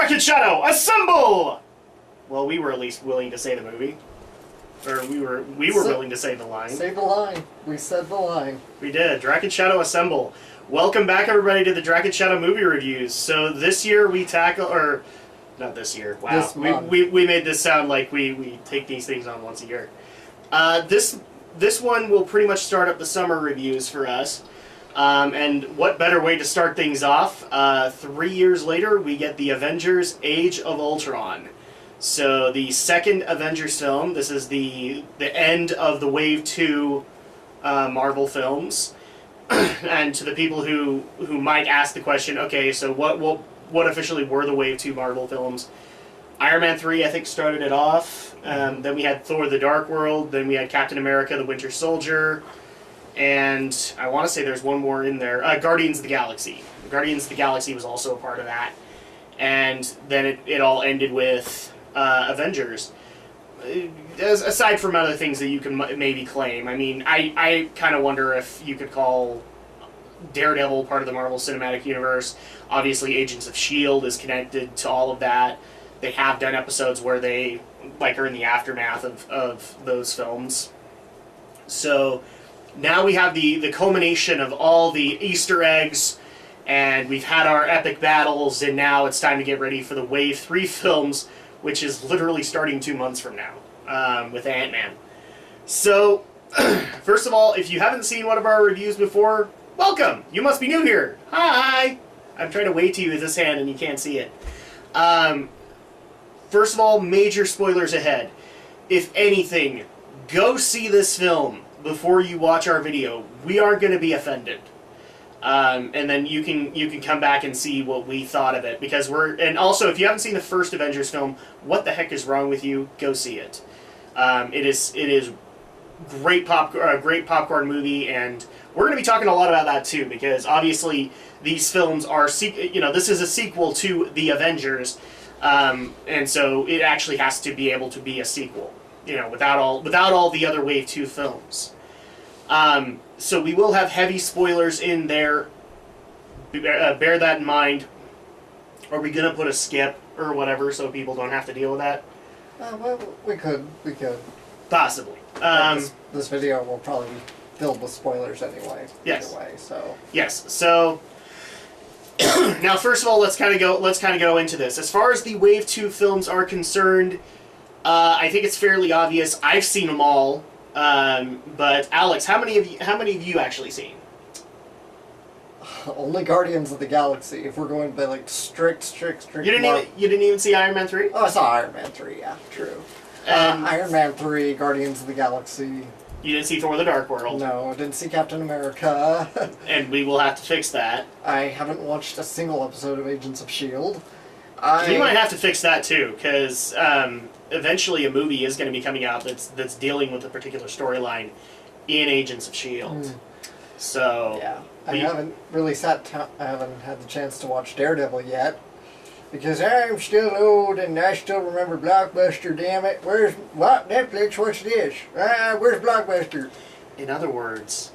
Drak and Shadow, assemble! Well, we were at least willing to say the movie. Or we were willing to say the line. Say the line. We said the line. We did. Drak and Shadow, assemble. Welcome back, everybody, to the Drak and Shadow movie reviews. So this year we tackle, or not this year. Wow, this month. we made this sound like we take these things on once a year. This one will pretty much start up the summer reviews for us. And what better way to start things off? 3 years later, we get the Avengers: Age of Ultron. So the second Avengers film. This is the end of the Wave 2 Marvel films. And to the people who might ask the question, okay, so what officially were the Wave 2 Marvel films? Iron Man 3, I think, started it off. Then we had Thor: The Dark World. Then we had Captain America: The Winter Soldier. And I want to say there's one more in there. Guardians of the Galaxy. Guardians of the Galaxy was also a part of that. And then it all ended with Avengers. Aside from other things that you can maybe claim. I mean, I kind of wonder if you could call Daredevil part of the Marvel Cinematic Universe. Obviously, Agents of S.H.I.E.L.D. is connected to all of that. They have done episodes where they are in the aftermath of those films. So now we have the culmination of all the Easter eggs, and we've had our epic battles, and now it's time to get ready for the Wave 3 films, which is literally starting 2 months from now, with Ant-Man. So, first of all, if you haven't seen one of our reviews before, welcome! You must be new here! Hi! I'm trying to wave to you with this hand and you can't see it. First of all, major spoilers ahead. If anything, go see this film before you watch our video. We aren't going to be offended. And then you can come back and see what we thought of it, because and also, if you haven't seen the first Avengers film, what the heck is wrong with you? Go see it. It is great popcorn movie, and we're going to be talking a lot about that too, because obviously these films are this is a sequel to the Avengers, and so it actually has to be able to be a sequel, without all the other Wave 2 films. So we will have heavy spoilers in there. Bear that in mind. Are we going to put a skip or whatever so people don't have to deal with that? Well, we could. Possibly. This video will probably be filled with spoilers anyway. Yes. Either way, so. Yes. So now, first of all, let's kind of go into this. As far as the Wave 2 films are concerned, I think it's fairly obvious. I've seen them all. But Alex, how many have you actually seen? Only Guardians of the Galaxy. If we're going by strict. You didn't even see Iron Man 3? Oh, I saw Iron Man 3. Yeah, true. Iron Man 3, Guardians of the Galaxy. You didn't see Thor: The Dark World? No, I didn't see Captain America. And we will have to fix that. I haven't watched a single episode of Agents of S.H.I.E.L.D. We might have to fix that too, because eventually a movie is going to be coming out that's dealing with a particular storyline in Agents of S.H.I.E.L.D. So yeah, I haven't really I haven't had the chance to watch Daredevil yet, because I'm still old and I still remember Blockbuster. Damn it! Where's Netflix? What's this? Where's Blockbuster? In other words,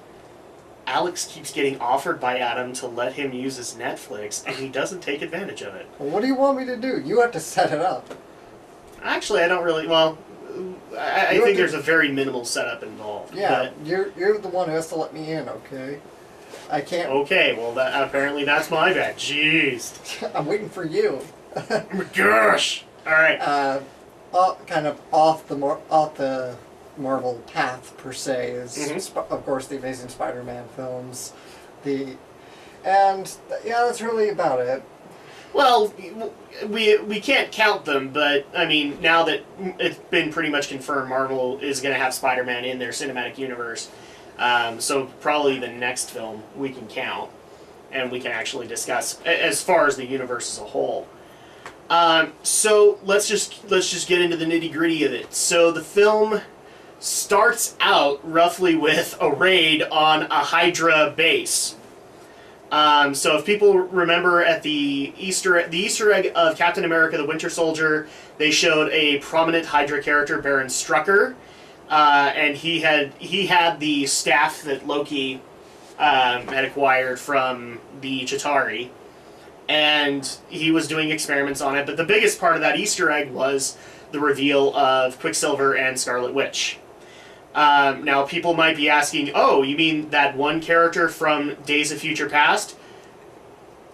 Alex keeps getting offered by Adam to let him use his Netflix, and he doesn't take advantage of it. Well, what do you want me to do? You have to set it up. Actually, I don't really. Well, I think there's a very minimal setup involved. Yeah, but you're the one who has to let me in, okay? I can't. Okay, well, apparently that's my bad. Jeez. I'm waiting for you. Oh my gosh! All right. Kind of off the Marvel path per se is of course the Amazing Spider-Man films, that's really about it. Well, we can't count them, but I mean, now that it's been pretty much confirmed, Marvel is going to have Spider-Man in their cinematic universe, so probably the next film we can count, and we can actually discuss as far as the universe as a whole. So let's just get into the nitty-gritty of it. So the film starts out roughly with a raid on a Hydra base. So if people remember at the Easter egg of Captain America: The Winter Soldier, they showed a prominent Hydra character, Baron Strucker, and he had the staff that Loki had acquired from the Chitauri, and he was doing experiments on it. But the biggest part of that Easter egg was the reveal of Quicksilver and Scarlet Witch. Now, people might be asking, oh, you mean that one character from Days of Future Past?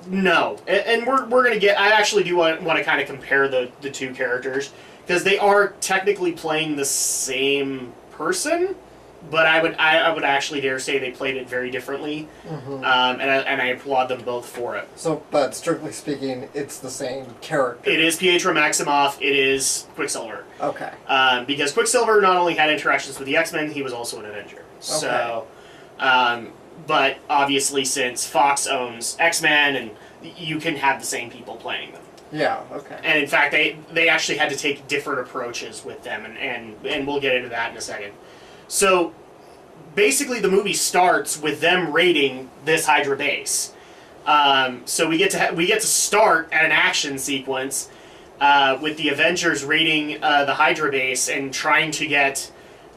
No. And we're going to get... I actually do want to kind of compare the two characters, because they are technically playing the same person, but I would actually dare say they played it very differently, and I applaud them both for it. So, but strictly speaking, it's the same character. It is Pietro Maximoff. It is Quicksilver. Okay. Because Quicksilver not only had interactions with the X-Men, he was also an Avenger. Okay. So, but obviously, since Fox owns X-Men, and you can have the same people playing them. Yeah. Okay. And in fact, they actually had to take different approaches with them, and we'll get into that in a second. So, basically, the movie starts with them raiding this Hydra base. So we get to start at an action sequence with the Avengers raiding the Hydra base and trying to get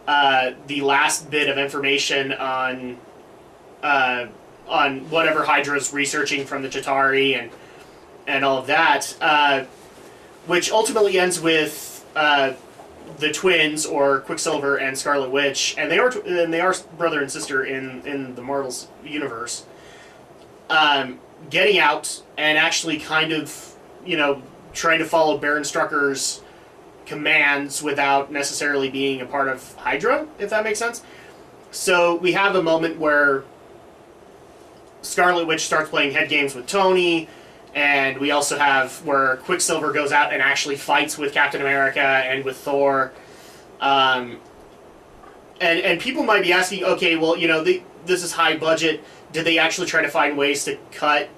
the last bit of information on whatever Hydra's researching from the Chitauri and all of that, which ultimately ends with the twins, or Quicksilver and Scarlet Witch, and they are brother and sister in the Marvel's universe, getting out and actually kind of, trying to follow Baron Strucker's commands without necessarily being a part of Hydra, if that makes sense. So we have a moment where Scarlet Witch starts playing head games with Tony, and we also have where Quicksilver goes out and actually fights with Captain America and with Thor. And people might be asking, okay, well, this is high budget. Did they actually try to find ways to cut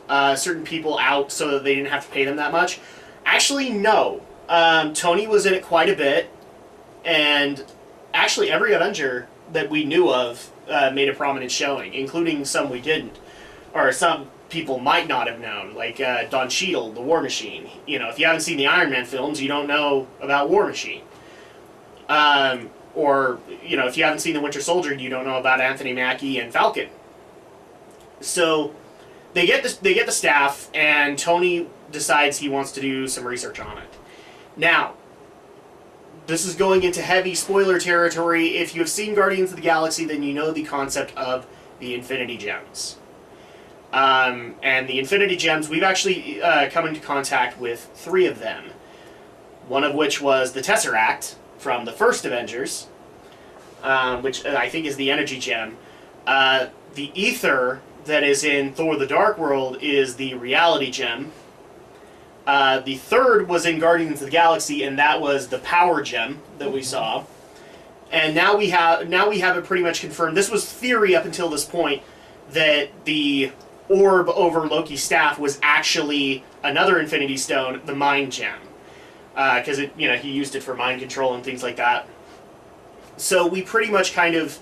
certain people out so that they didn't have to pay them that much? Actually, no. Tony was in it quite a bit, and actually every Avenger that we knew of made a prominent showing, including some we didn't, or some people might not have known, like Don Cheadle, the War Machine. If you haven't seen the Iron Man films, you don't know about War Machine. Or, if you haven't seen the Winter Soldier, you don't know about Anthony Mackie and Falcon. So they get the staff, and Tony decides he wants to do some research on it. Now, this is going into heavy spoiler territory. If you have seen Guardians of the Galaxy, then you know the concept of the Infinity Gems. And the Infinity Gems, we've actually come into contact with 3 of them. One of which was the Tesseract from the first Avengers, which I think is the Energy Gem. The Ether that is in Thor the Dark World is the Reality Gem. The third was in Guardians of the Galaxy, and that was the Power Gem that we saw. And now we have it pretty much confirmed. This was theory up until this point, that the orb over Loki's staff was actually another Infinity Stone, the Mind Gem, because he used it for mind control and things like that. So we pretty much kind of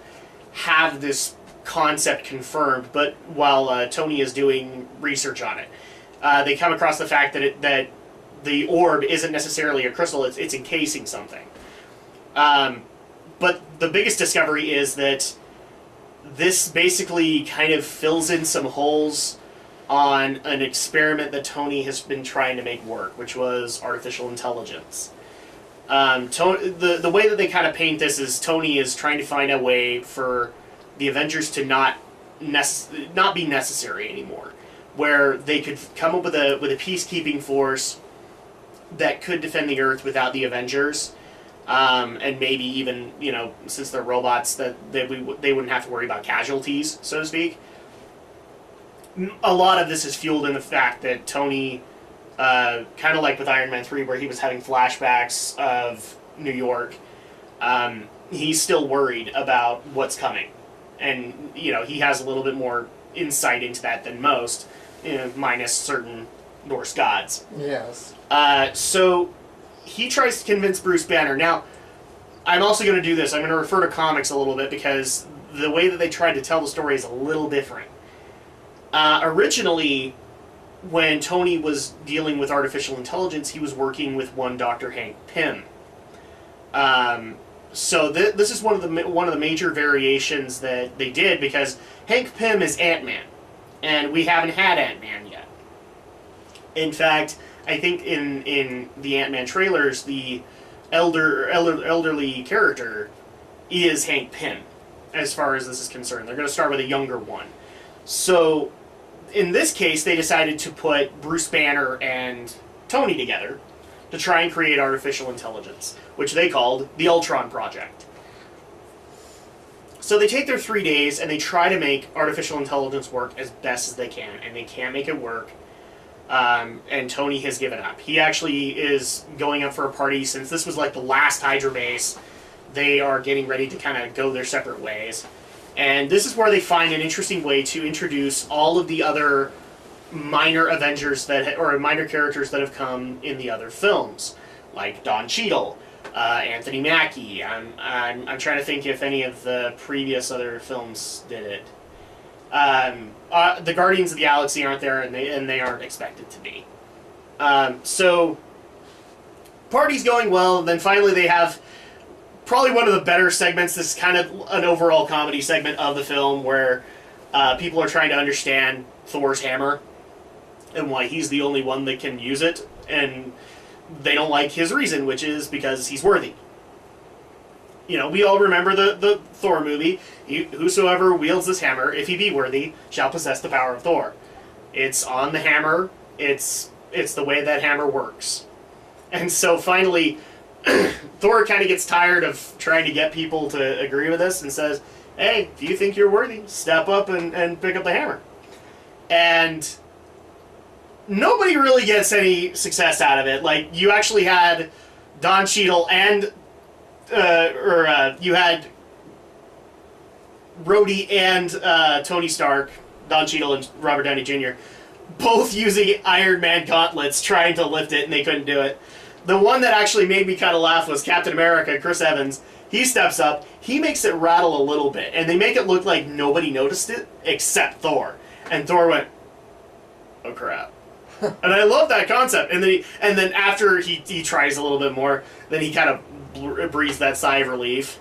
have this concept confirmed, but while Tony is doing research on it, they come across the fact that the orb isn't necessarily a crystal; it's encasing something. But the biggest discovery is that this basically kind of fills in some holes on an experiment that Tony has been trying to make work, which was artificial intelligence. The way that they kind of paint this is Tony is trying to find a way for the Avengers to not be necessary anymore, where they could come up with a peacekeeping force that could defend the Earth without the Avengers. And maybe even, since they're robots, that they wouldn't have to worry about casualties, so to speak. A lot of this is fueled in the fact that Tony, kind of like with Iron Man 3, where he was having flashbacks of New York, he's still worried about what's coming. And, he has a little bit more insight into that than most, minus certain Norse gods. Yes. So he tries to convince Bruce Banner. Now, I'm also going to do this. I'm going to refer to comics a little bit because the way that they tried to tell the story is a little different. Originally, when Tony was dealing with artificial intelligence, he was working with one Dr. Hank Pym. So this is one of the major variations that they did, because Hank Pym is Ant-Man, and we haven't had Ant-Man yet. In fact, I think in the Ant-Man trailers, the elderly character is Hank Pym, as far as this is concerned. They're going to start with a younger one. So, in this case, they decided to put Bruce Banner and Tony together to try and create artificial intelligence, which they called the Ultron Project. So they take their 3 days and they try to make artificial intelligence work as best as they can, and they can't make it work. And Tony has given up. He actually is going up for a party. Since this was like the last Hydra base, they are getting ready to kind of go their separate ways. And this is where they find an interesting way to introduce all of the other minor Avengers or minor characters that have come in the other films, like Don Cheadle, Anthony Mackie. I'm trying to think if any of the previous other films did it. The Guardians of the Galaxy aren't there, and they aren't expected to be. So party's going well. And then finally they have probably one of the better segments. This is kind of an overall comedy segment of the film where people are trying to understand Thor's hammer and why he's the only one that can use it, and they don't like his reason, which is because he's worthy. You know, we all remember the Thor movie. Whosoever wields this hammer, if he be worthy, shall possess the power of Thor. It's on the hammer. It's the way that hammer works. And so finally, Thor kind of gets tired of trying to get people to agree with this and says, hey, if you think you're worthy, step up and pick up the hammer. And nobody really gets any success out of it. Like, you actually had Don Cheadle and you had Rhodey and Tony Stark, Don Cheadle and Robert Downey Jr., both using Iron Man gauntlets trying to lift it, and they couldn't do it. The one that actually made me kind of laugh was Captain America, Chris Evans. He steps up, he makes it rattle a little bit, and they make it look like nobody noticed it except Thor. And Thor went, oh crap. And I love that concept. And then after he tries a little bit more, then he kind of breathes that sigh of relief.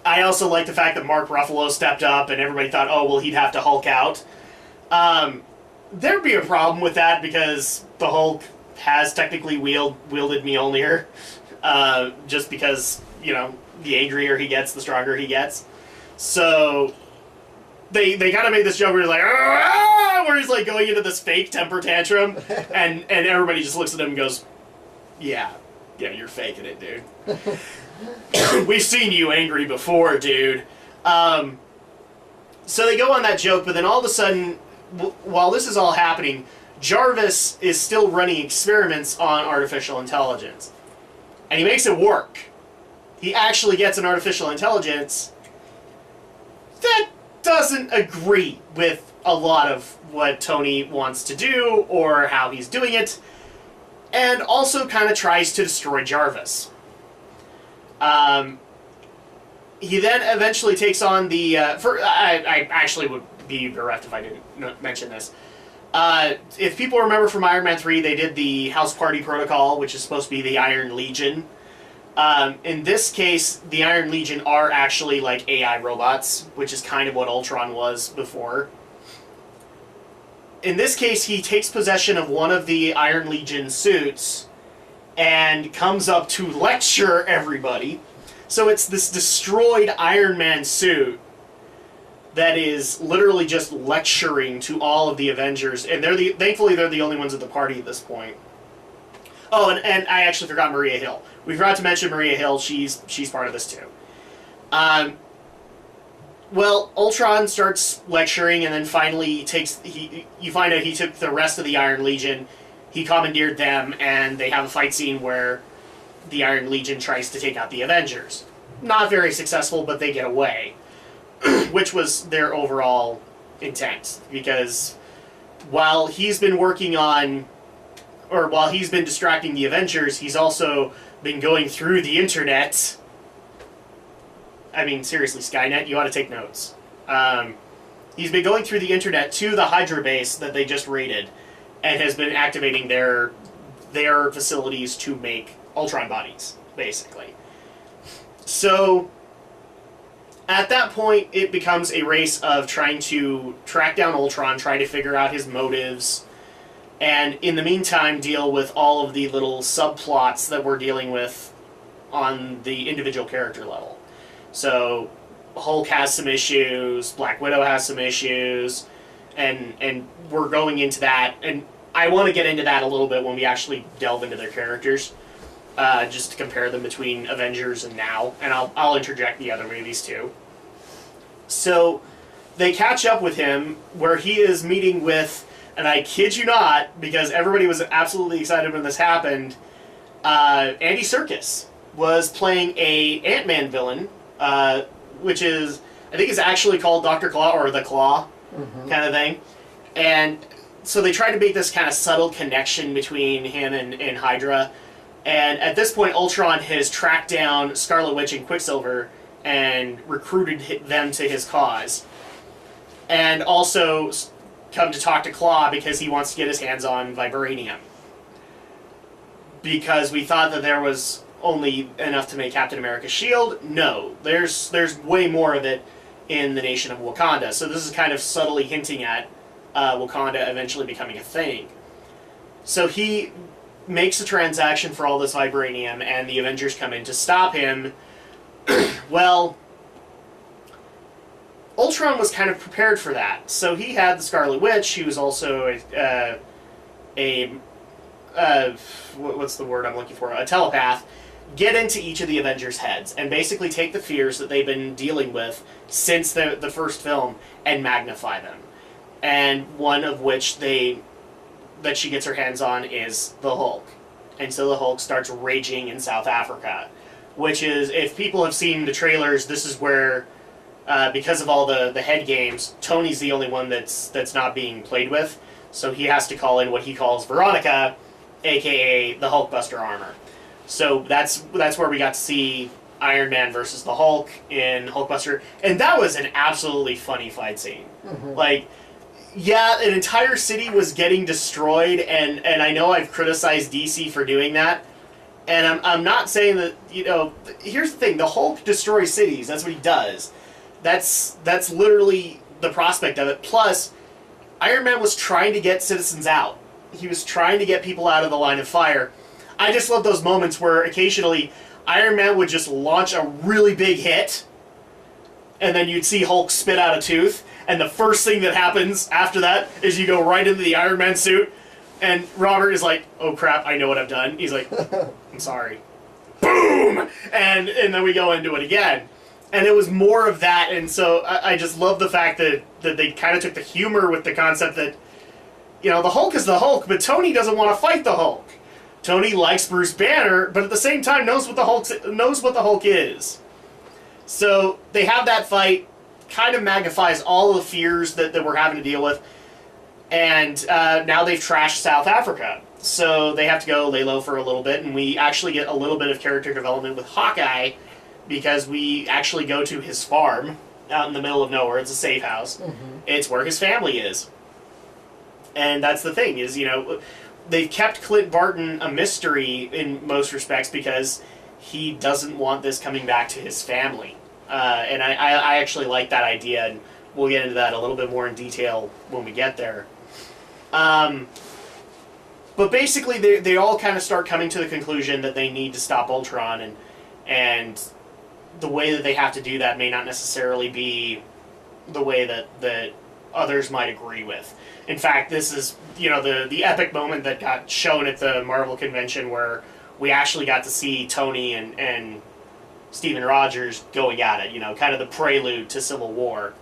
I also like the fact that Mark Ruffalo stepped up and everybody thought, oh, well, he'd have to Hulk out. There'd be a problem with that because the Hulk has technically wielded Mjolnir. Just because, you know, the angrier he gets, the stronger he gets. So they kind of made this joke where he's like, where he's like going into this fake temper tantrum, and everybody just looks at him and goes, yeah, you're faking it, dude. We've seen you angry before, dude. So they go on that joke, but then all of a sudden, while this is all happening, Jarvis is still running experiments on artificial intelligence. And he makes it work. He actually gets an artificial intelligence that doesn't agree with a lot of what Tony wants to do or how he's doing it, and also kind of tries to destroy Jarvis. He then eventually takes on the... I actually would be bereft if I didn't mention this. If people remember from Iron Man 3, they did the House Party Protocol, which is supposed to be the Iron Legion. In this case, the Iron Legion are actually like AI robots, which is kind of what Ultron was before. In this case, he takes possession of one of the Iron Legion suits and comes up to lecture everybody. So it's this destroyed Iron Man suit that is literally just lecturing to all of the Avengers, and thankfully they're the only ones at the party at this point. Oh, and I actually forgot Maria Hill. We forgot to mention Maria Hill. She's part of this too. Well, Ultron starts lecturing, and then finally you find out he took the rest of the Iron Legion. He commandeered them, and they have a fight scene where the Iron Legion tries to take out the Avengers. Not very successful, but they get away. Which was their overall intent, because while he's been working on, or while he's been distracting the Avengers, he's also been going through the internet. I mean, seriously, Skynet, you ought to take notes. He's been going through the internet to the Hydra base that they just raided, and has been activating their facilities to make Ultron bodies, basically. So at that point, it becomes a race of trying to track down Ultron, trying to figure out his motives, and in the meantime deal with all of the little subplots that we're dealing with on the individual character level. So Hulk has some issues, Black Widow has some issues, and we're going into that, and I want to get into that a little bit when we actually delve into their characters, just to compare them between Avengers and now, and I'll interject the other movies too. So they catch up with him where he is meeting with, and I kid you not, because everybody was absolutely excited when this happened, Andy Serkis was playing a Ant-Man villain, which is, I think is actually called Dr. Claw, or the Claw, kind of thing. And so they tried to make this kind of subtle connection between him and Hydra. And at this point, Ultron has tracked down Scarlet Witch and Quicksilver and recruited them to his cause. And also come to talk to Claw because he wants to get his hands on vibranium. Because we thought that there was only enough to make Captain America's shield. No, there's way more of it in the nation of Wakanda. So this is kind of subtly hinting at Wakanda eventually becoming a thing. So he makes a transaction for all this vibranium, and the Avengers come in to stop him. Well, Ultron was kind of prepared for that. So he had the Scarlet Witch. He was also what's the word I'm looking for? A telepath. Get into each of the Avengers' heads and basically take the fears that they've been dealing with since the first film and magnify them. And one of which that she gets her hands on is the Hulk. And so the Hulk starts raging in South Africa, which is, if people have seen the trailers, this is where, because of all the head games, Tony's the only one that's not being played with, so he has to call in what he calls Veronica, aka the Hulkbuster armor. So that's where we got to see Iron Man versus the Hulk in Hulkbuster, and that was an absolutely funny fight scene. Like, yeah, an entire city was getting destroyed, and I know I've criticized DC for doing that, and I'm not saying that, here's the thing, the Hulk destroys cities, that's what he does. That's literally the prospect of it. Plus, Iron Man was trying to get citizens out. He was trying to get people out of the line of fire. I just love those moments where occasionally Iron Man would just launch a really big hit, and then you'd see Hulk spit out a tooth, and the first thing that happens after that is you go right into the Iron Man suit, and Robert is like, oh crap, I know what I've done. He's like, I'm sorry. Boom! And then we go into it again. And it was more of that, and so I just love the fact that they kind of took the humor with the concept that, the Hulk is the Hulk, but Tony doesn't want to fight the Hulk. Tony likes Bruce Banner, but at the same time knows what the Hulk is. So they have that fight, kind of magnifies all of the fears that we're having to deal with, and now they've trashed South Africa. So they have to go lay low for a little bit, and we actually get a little bit of character development with Hawkeye, because we actually go to his farm out in the middle of nowhere. It's a safe house. It's where his family is. And that's the thing, is, they've kept Clint Barton a mystery in most respects because he doesn't want this coming back to his family. And I actually like that idea, and we'll get into that a little bit more in detail when we get there. But basically, they all kind of start coming to the conclusion that they need to stop Ultron, and the way that they have to do that may not necessarily be the way that others might agree with. In fact, this is, the epic moment that got shown at the Marvel convention where we actually got to see Tony and Steven Rogers going at it, kind of the prelude to Civil War,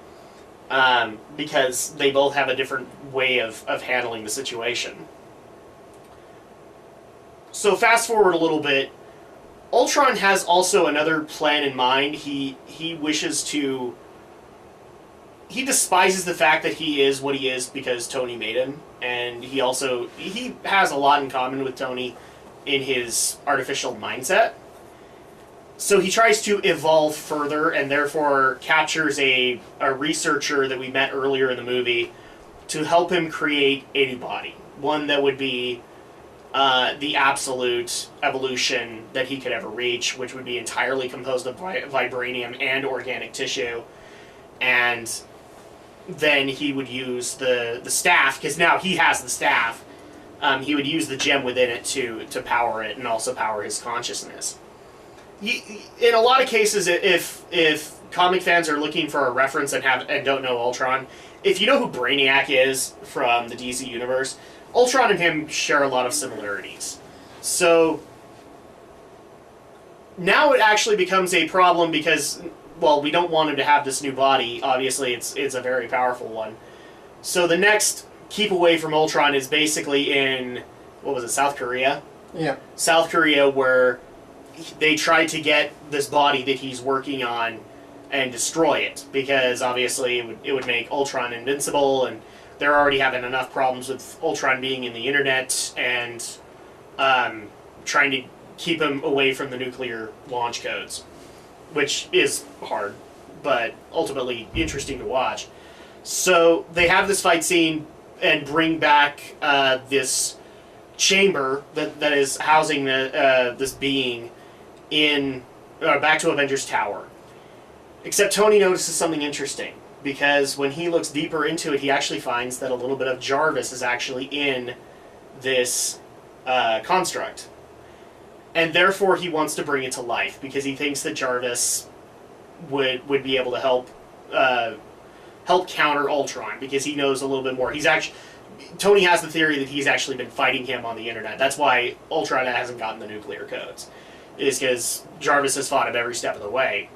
because they both have a different way of handling the situation. So fast forward a little bit, Ultron has also another plan in mind. He wishes to... He despises the fact that he is what he is because Tony made him, and he has a lot in common with Tony in his artificial mindset. So he tries to evolve further, and therefore captures a researcher that we met earlier in the movie to help him create a new body. One that would be the absolute evolution that he could ever reach, which would be entirely composed of vibranium and organic tissue. And then he would use the staff, because now he has the staff. He would use the gem within it to power it and also power his consciousness. In a lot of cases, if comic fans are looking for a reference and don't know Ultron, if you know who Brainiac is from the DC universe, Ultron and him share a lot of similarities. So now it actually becomes a problem because, well, we don't want him to have this new body. Obviously, it's a very powerful one. So the next keep away from Ultron is basically in, what was it, South Korea? Yeah. South Korea, where they tried to get this body that he's working on and destroy it, because obviously it would make Ultron invincible, and they're already having enough problems with Ultron being in the internet and trying to keep him away from the nuclear launch codes, which is hard, but ultimately interesting to watch. So they have this fight scene and bring back this chamber that is housing this being in back to Avengers Tower. Except Tony notices something interesting, because when he looks deeper into it, he actually finds that a little bit of Jarvis is actually in this construct. And therefore he wants to bring it to life, because he thinks that Jarvis would be able to help counter Ultron, because he knows a little bit more. Tony has the theory that he's actually been fighting him on the internet. That's why Ultron hasn't gotten the nuclear codes, is because Jarvis has fought him every step of the way.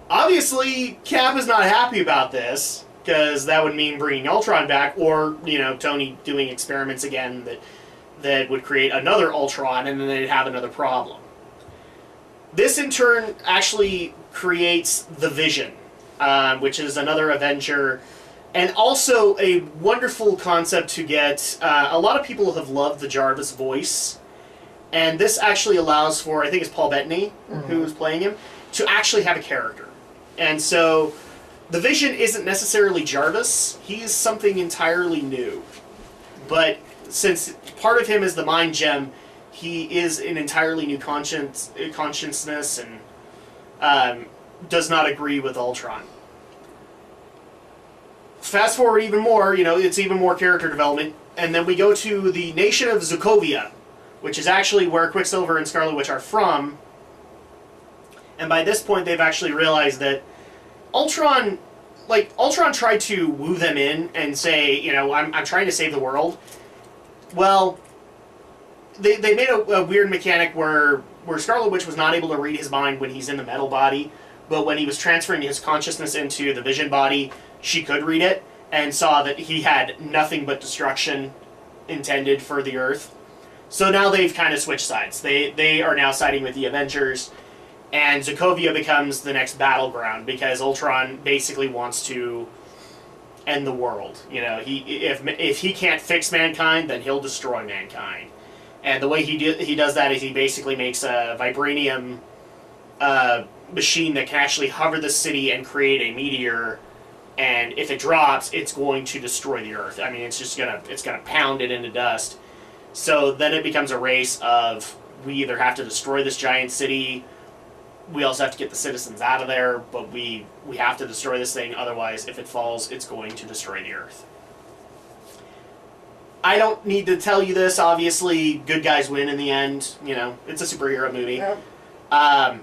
Obviously, Cap is not happy about this, because that would mean bringing Ultron back, or, Tony doing experiments again that would create another Ultron, and then they'd have another problem. This, in turn, actually creates the Vision, which is another Avenger, and also a wonderful concept to get. A lot of people have loved the Jarvis voice, and this actually allows for, I think it's Paul Bettany, who's playing him, to actually have a character. And so the Vision isn't necessarily Jarvis. He's something entirely new. But since part of him is the mind gem, he is an entirely new consciousness and does not agree with Ultron. Fast forward even more, it's even more character development, and then we go to the nation of Sokovia, which is actually where Quicksilver and Scarlet Witch are from. And by this point, they've actually realized that Ultron tried to woo them in and say, I'm trying to save the world. Well, they made a weird mechanic where Scarlet Witch was not able to read his mind when he's in the metal body, but when he was transferring his consciousness into the Vision body, she could read it and saw that he had nothing but destruction intended for the Earth. So now they've kind of switched sides. They are now siding with the Avengers, and Sokovia becomes the next battleground, because Ultron basically wants to end the world. If he can't fix mankind, then he'll destroy mankind. And the way he does that is he basically makes a vibranium machine that can actually hover the city and create a meteor. And if it drops, it's going to destroy the Earth. I mean, it's gonna pound it into dust. So then it becomes a race of, we either have to destroy this giant city, we also have to get the citizens out of there, but we have to destroy this thing, otherwise if it falls, it's going to destroy the Earth. I don't need to tell you this, obviously good guys win in the end, it's a superhero movie. Yeah.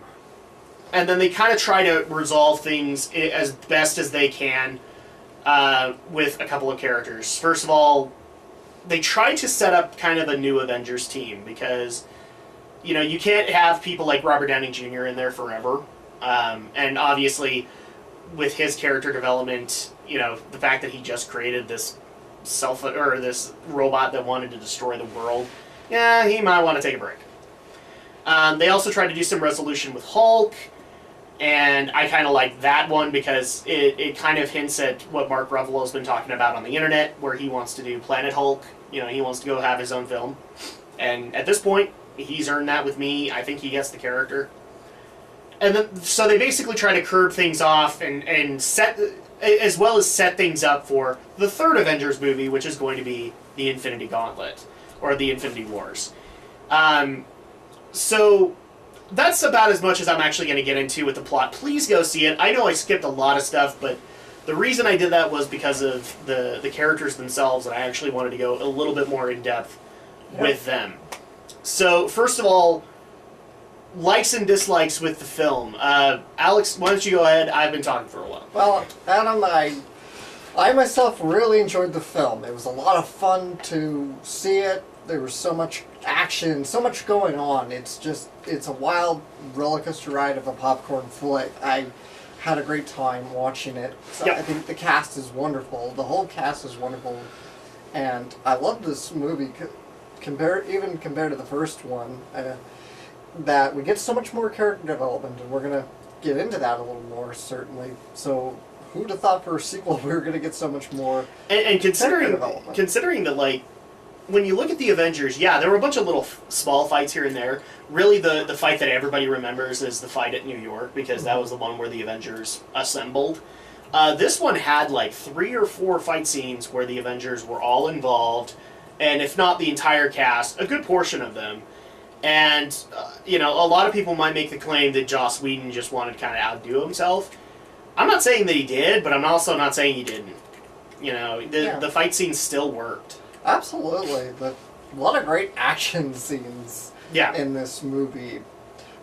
And then they kind of try to resolve things as best as they can with a couple of characters. First of all, they try to set up kind of a new Avengers team, because you can't have people like Robert Downey Jr. in there forever. And obviously, with his character development, the fact that he just created this this robot that wanted to destroy the world, yeah, he might want to take a break. They also tried to do some resolution with Hulk, and I kind of like that one because it kind of hints at what Mark Ruffalo's been talking about on the internet, where he wants to do Planet Hulk. He wants to go have his own film. And at this point, he's earned that with me. I think he gets the character. And then, so they basically try to curb things off and set, as well as set things up for the third Avengers movie, which is going to be the Infinity Gauntlet. or the Infinity Wars. So that's about as much as I'm actually going to get into with the plot. Please go see it. I know I skipped a lot of stuff, but the reason I did that was because of the characters themselves, and I actually wanted to go a little bit more in depth with them. So first of all, likes and dislikes with the film. Alex, why don't you go ahead? I've been talking for a while. Well, Adam, I myself really enjoyed the film. It was a lot of fun to see it. There was so much action, so much going on. It's a wild roller coaster ride of a popcorn flick. I had a great time watching it. So yep. I think the cast is wonderful. The whole cast is wonderful. And I love this movie, compared to the first one, that we get so much more character development, and we're going to get into that a little more, certainly. So who'd have thought for a sequel we were going to get so much more and considering development? Considering that, like, when you look at the Avengers, yeah, there were a bunch of little small fights here and there. Really, the fight that everybody remembers is the fight at New York, because that was the one where the Avengers assembled. This one had like 3 or 4 fight scenes where the Avengers were all involved, and if not the entire cast, a good portion of them. And, a lot of people might make the claim that Joss Whedon just wanted to kind of outdo himself. I'm not saying that he did, but I'm also not saying he didn't. The fight scenes still worked. Absolutely. A lot of great action scenes in this movie.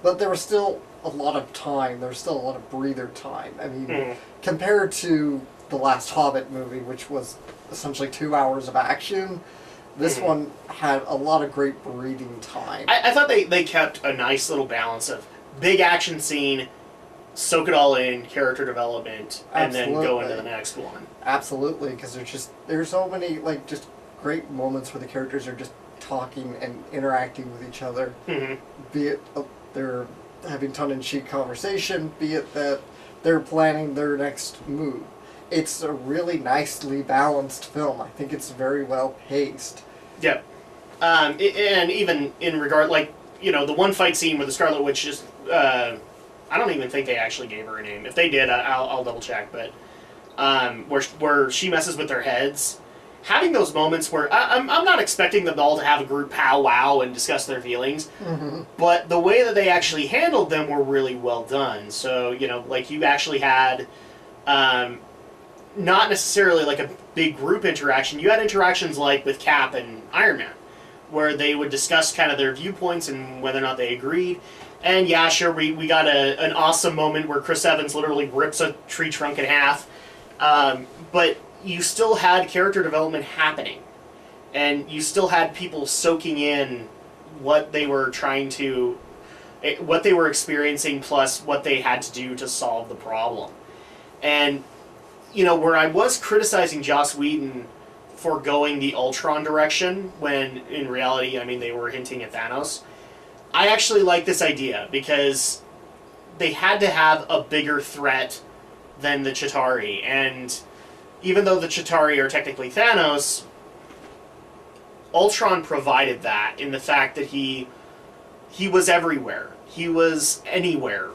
But there was still a lot of time. There was still a lot of breather time. I mean, compared to the last Hobbit movie, which was essentially 2 hours of action, this one had a lot of great breathing time. I thought they kept a nice little balance of big action scene, soak it all in, character development, and then go into the next one. Absolutely, because there's so many just great moments where the characters are just talking and interacting with each other. Be it they're having tongue-in-cheek conversation, be it that they're planning their next move. It's a really nicely balanced film. I think it's very well paced. Yep. And even in regard, the one fight scene where the Scarlet Witch just, I don't even think they actually gave her a name. If they did, I'll double check. But where she messes with their heads, having those moments where I'm not expecting them all to have a group powwow and discuss their feelings, but the way that they actually handled them were really well done. So you actually had. Not necessarily like a big group interaction. You had interactions like with Cap and Iron Man, where they would discuss kind of their viewpoints and whether or not they agreed. And yeah, sure, we got an awesome moment where Chris Evans literally rips a tree trunk in half. But you still had character development happening. And you still had people soaking in what they were what they were experiencing, plus what they had to do to solve the problem. And where I was criticizing Joss Whedon for going the Ultron direction, when in reality, they were hinting at Thanos, I actually like this idea, because they had to have a bigger threat than the Chitauri, and even though the Chitauri are technically Thanos, Ultron provided that in the fact that he was everywhere. He was anywhere.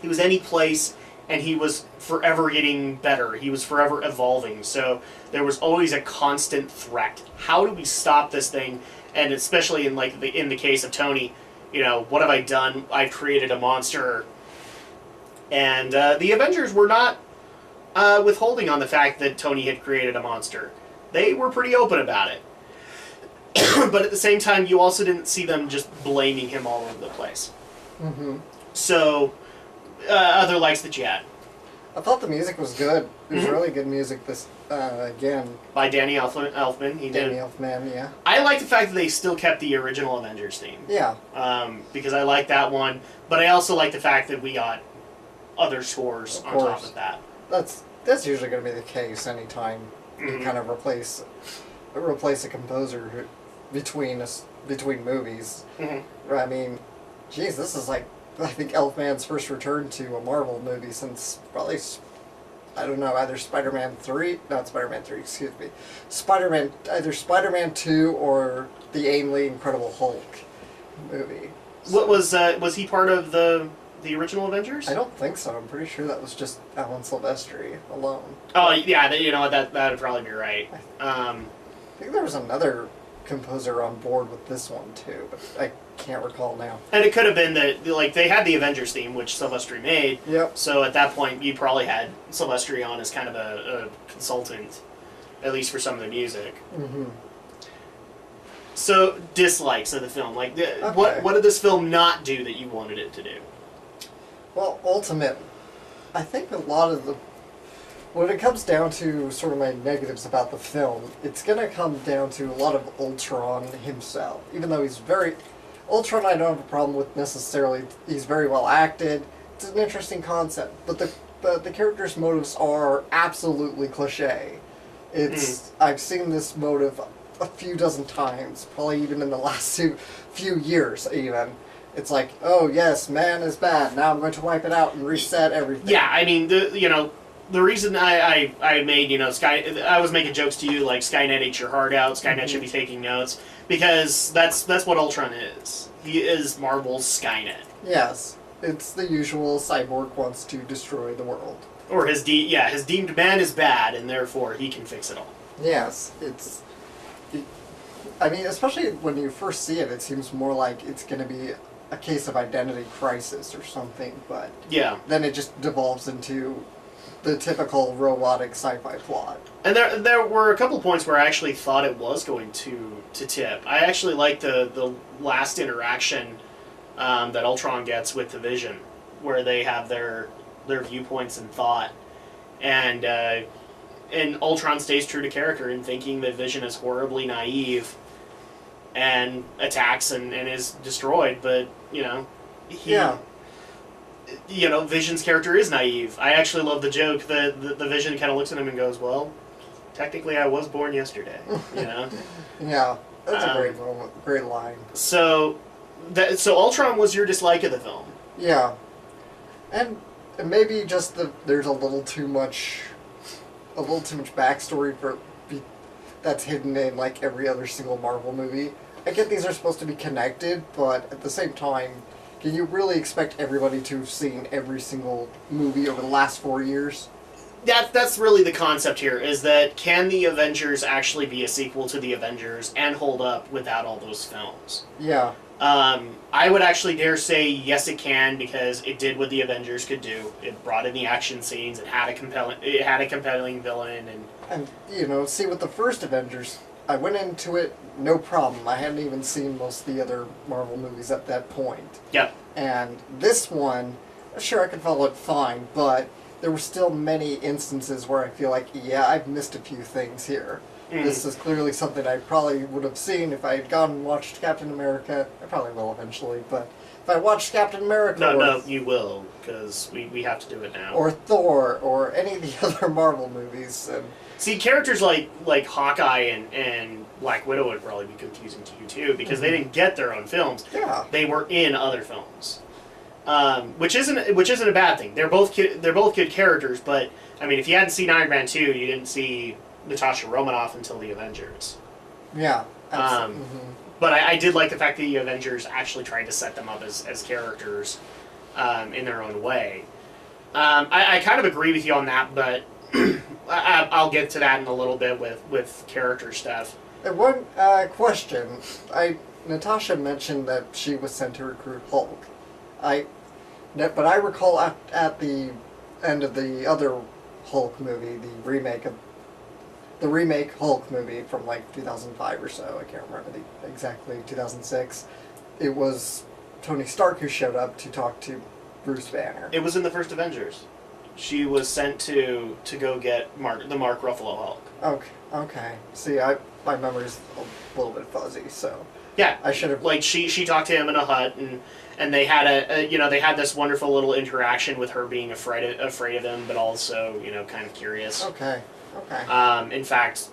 He was any place, and he was forever getting better. He was forever evolving. So there was always a constant threat. How do we stop this thing? And especially in the case of Tony, what have I done? I've created a monster. And the Avengers were not withholding on the fact that Tony had created a monster. They were pretty open about it. But at the same time, you also didn't see them just blaming him all over the place. So, other likes that you had? I thought the music was good. It was really good music. Again, by Danny Elfman. Danny Elfman, yeah. I like the fact that they still kept the original Avengers theme. Yeah. Because I like that one, but I also like the fact that we got other scores on top of that. That's usually going to be the case anytime you kind of replace a composer between movies. I mean, geez, this is I think Elfman's first return to a Marvel movie since probably, I don't know, either Spider-Man 3, excuse me. Either Spider-Man 2 or the Ang Lee Incredible Hulk movie. What was he part of the original Avengers? I don't think so. I'm pretty sure that was just Alan Silvestri alone. Oh, yeah, that would probably be right. I think there was another composer on board with this one too, but I can't recall now. And it could have been that, like, they had the Avengers theme, which Silvestri made. Yep. So at that point, you probably had Silvestri on as kind of a consultant, at least for some of the music. Mm-hmm. So, dislikes of the film. Like, Okay. what did this film not do that you wanted it to do? Well, I think a lot of the... When it comes down to sort of my negatives about the film, it's going to come down to a lot of Ultron himself. Even though he's very... Ultron I don't have a problem with necessarily. He's very well acted. It's an interesting concept. But the character's motives are absolutely cliche. I've seen this motive a few dozen times, probably even in the last few years even. It's like, oh yes, man is bad, now I'm going to wipe it out and reset everything. Yeah, I mean, the reason I made, I was making jokes to you like Skynet ate your heart out, Skynet should be taking notes, because that's what Ultron is. He is Marvel's Skynet. Yes, it's the usual cyborg wants to destroy the world. Or his deemed man is bad, and therefore he can fix it all. Yes, I mean, especially when you first see it, it seems more like it's going to be a case of identity crisis or something, but yeah, then it just devolves into the typical robotic sci-fi plot. And there were a couple of points where I actually thought it was going to tip. I actually liked the last interaction that Ultron gets with the Vision, where they have their viewpoints and thought, and Ultron stays true to character in thinking that Vision is horribly naive and attacks and is destroyed, but Vision's character is naive. I actually love the joke that the Vision kind of looks at him and goes, well, technically I was born yesterday, Yeah, that's a great moment, great line. So Ultron was your dislike of the film. Yeah. And maybe just there's a little too much backstory that's hidden in like every other single Marvel movie. I get these are supposed to be connected, but at the same time, can you really expect everybody to have seen every single movie over the last 4 years? That's really the concept here, is that can the Avengers actually be a sequel to the Avengers and hold up without all those films? Yeah. I would actually dare say yes it can, because it did what the Avengers could do. It brought in the action scenes, it had a compelling villain, and see, with the first Avengers, I went into it no problem. I hadn't even seen most of the other Marvel movies at that point. Yep. And this one, sure, I could follow it fine, but there were still many instances where I feel like, yeah, I've missed a few things here. This is clearly something I probably would have seen if I had gone and watched Captain America. I probably will eventually, but if I watched Captain America... No, you will, because we have to do it now. Or Thor, or any of the other Marvel movies. And see, characters like Hawkeye and Black Widow would probably be confusing to you too, because they didn't get their own films. Yeah. They were in other films, which isn't a bad thing. They're both good characters, but I mean, if you hadn't seen Iron Man 2, you didn't see Natasha Romanoff until the Avengers. Yeah. But I did like the fact that the Avengers actually tried to set them up as characters in their own way. I kind of agree with you on that, but I'll get to that in a little bit with character stuff. And one question. Natasha mentioned that she was sent to recruit Hulk. But I recall at the end of the other Hulk movie, the remake Hulk movie from like 2005 or so, I can't remember exactly, 2006, it was Tony Stark who showed up to talk to Bruce Banner. It was in the first Avengers. She was sent to go get the Mark Ruffalo Hulk. Okay. See, my memory's a little bit fuzzy, so... Yeah, I should have... Like, she talked to him in a hut, and they had they had this wonderful little interaction with her being afraid of him, but also, kind of curious. Okay. In fact,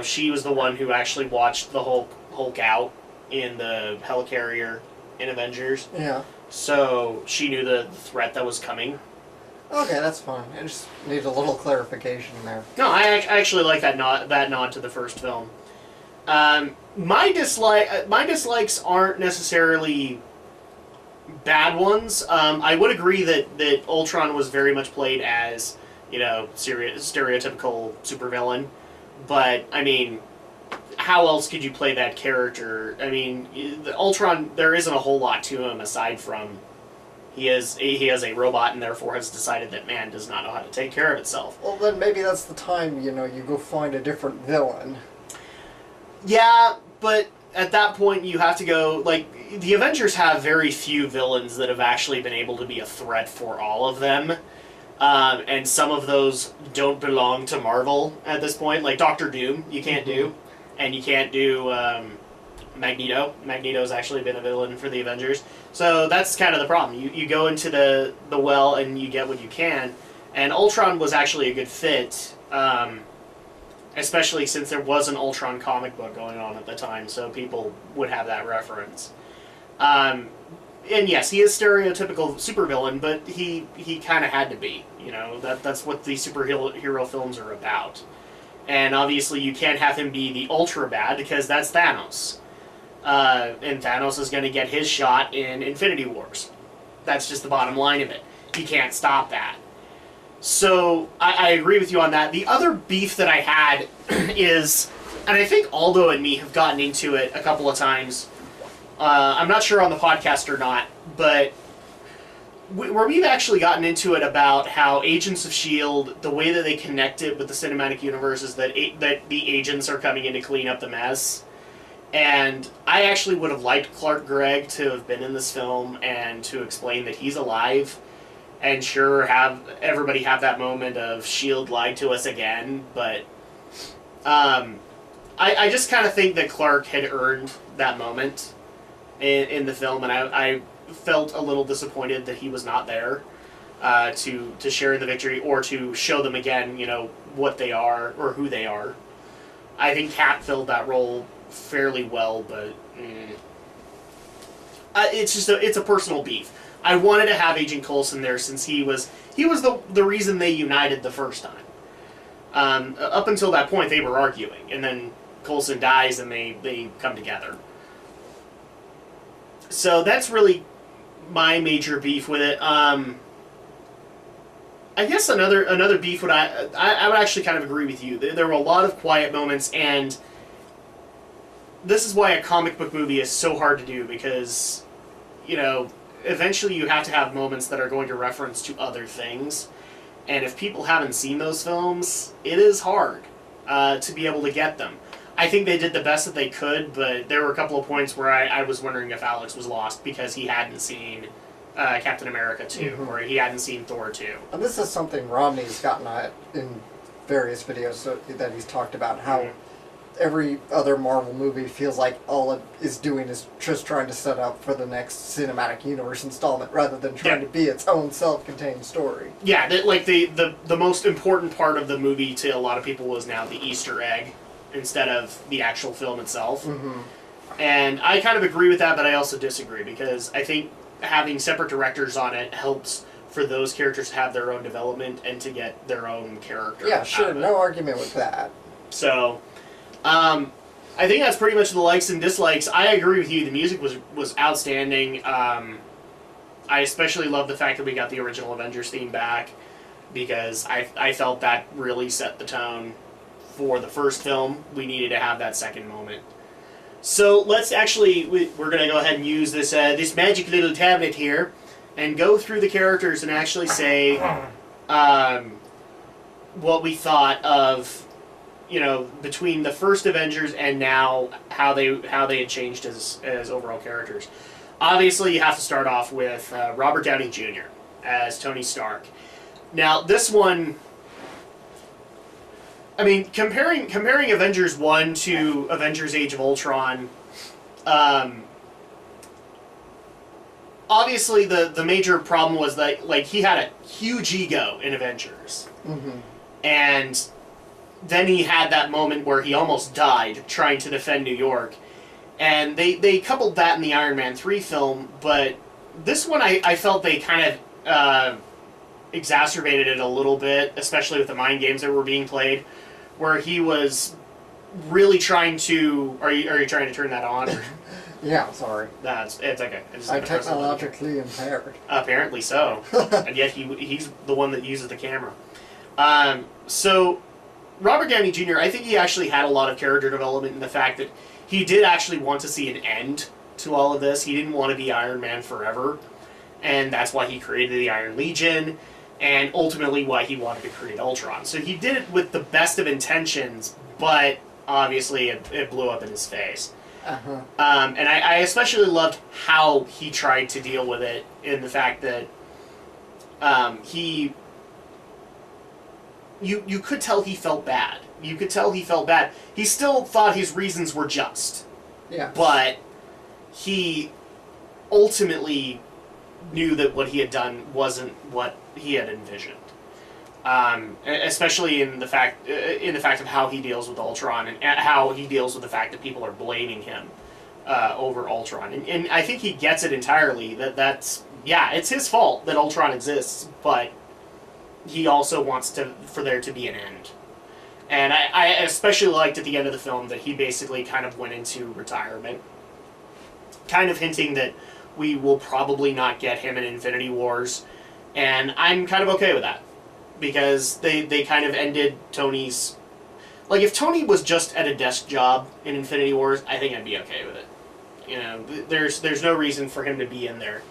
she was the one who actually watched the Hulk out in the helicarrier in Avengers. Yeah. So she knew the threat that was coming. Okay, that's fine. I just need a little clarification there. No, I actually like that nod to the first film. My dislikes aren't necessarily bad ones. I would agree that Ultron was very much played as stereotypical supervillain, but I mean, how else could you play that character? I mean, the Ultron, there isn't a whole lot to him aside from he has a robot and therefore has decided that man does not know how to take care of itself. Well, then maybe that's the time, you go find a different villain. Yeah, but at that point you have to go, like, the Avengers have very few villains that have actually been able to be a threat for all of them. And some of those don't belong to Marvel at this point. Like Doctor Doom, you can't do. And you can't do Magneto. Magneto's actually been a villain for the Avengers. So that's kind of the problem. You go into the well and you get what you can. And Ultron was actually a good fit, especially since there was an Ultron comic book going on at the time, so people would have that reference. And yes, he is stereotypical supervillain, but he kind of had to be. That's what the superhero films are about. And obviously you can't have him be the ultra bad because that's Thanos. And Thanos is going to get his shot in Infinity Wars. That's just the bottom line of it. He can't stop that. So I agree with you on that. The other beef that I had is, and I think Aldo and me have gotten into it a couple of times. I'm not sure on the podcast or not, but where we've actually gotten into it about how Agents of S.H.I.E.L.D., the way that they connect it with the cinematic universe is that the agents are coming in to clean up the mess. And I actually would have liked Clark Gregg to have been in this film and to explain that he's alive. And sure, have everybody have that moment of S.H.I.E.L.D. lied to us again. But I just kind of think that Clark had earned that moment in the film. And I felt a little disappointed that he was not there to share in the victory or to show them again, what they are or who they are. I think Cap filled that role fairly well, but it's a personal beef. I wanted to have Agent Coulson there since he was the reason they united the first time. Up until that point, they were arguing, and then Coulson dies and they come together. So that's really my major beef with it. I guess another beef would I would actually kind of agree with you. There were a lot of quiet moments, and this is why a comic book movie is so hard to do because, eventually you have to have moments that are going to reference to other things, and if people haven't seen those films, it is hard to be able to get them. I think they did the best that they could, but there were a couple of points where I was wondering if Alex was lost because he hadn't seen Captain America 2, or he hadn't seen Thor 2. And this is something Rodney's gotten at in various videos that he's talked about, how every other Marvel movie feels like all it is doing is just trying to set up for the next cinematic universe installment rather than trying to be its own self-contained story. Yeah, the most important part of the movie to a lot of people was now the Easter egg instead of the actual film itself. And I kind of agree with that, but I also disagree because I think having separate directors on it helps for those characters to have their own development and to get their own character. Yeah, sure, no argument with that. So, I think that's pretty much the likes and dislikes. I agree with you. The music was outstanding. I especially love the fact that we got the original Avengers theme back because I felt that really set the tone for the first film. We needed to have that second moment. So let's actually, we're going to go ahead and use this magic little tablet here and go through the characters and actually say what we thought of, between the first Avengers and now how they had changed as overall characters. Obviously, you have to start off with Robert Downey Jr. as Tony Stark. Now, this one, I mean, comparing Avengers 1 to Avengers Age of Ultron, obviously the major problem was that, he had a huge ego in Avengers. And then he had that moment where he almost died trying to defend New York. And they coupled that in the Iron Man 3 film, but this one I felt they kind of exacerbated it a little bit, especially with the mind games that were being played, where he was really trying to... Are you trying to turn that on? Or? Yeah, sorry. It's okay. I'm technologically impaired. Apparently so. And yet he's the one that uses the camera. So Robert Downey Jr., I think he actually had a lot of character development in the fact that he did actually want to see an end to all of this. He didn't want to be Iron Man forever, and that's why he created the Iron Legion, and ultimately why he wanted to create Ultron. So he did it with the best of intentions, but obviously it blew up in his face. Uh-huh. And I especially loved how he tried to deal with it, in the fact that you could tell he felt bad. You could tell he felt bad. He still thought his reasons were just. Yeah. But he ultimately knew that what he had done wasn't what he had envisioned. Especially in the fact of how he deals with Ultron, and how he deals with the fact that people are blaming him over Ultron. And I think he gets it entirely, that's it's his fault that Ultron exists, but he also wants for there to be an end. And I especially liked at the end of the film that he basically kind of went into retirement, kind of hinting that we will probably not get him in Infinity Wars, and I'm kind of okay with that, because they kind of ended Tony's... Like, if Tony was just at a desk job in Infinity Wars, I think I'd be okay with it. You know, there's no reason for him to be in there.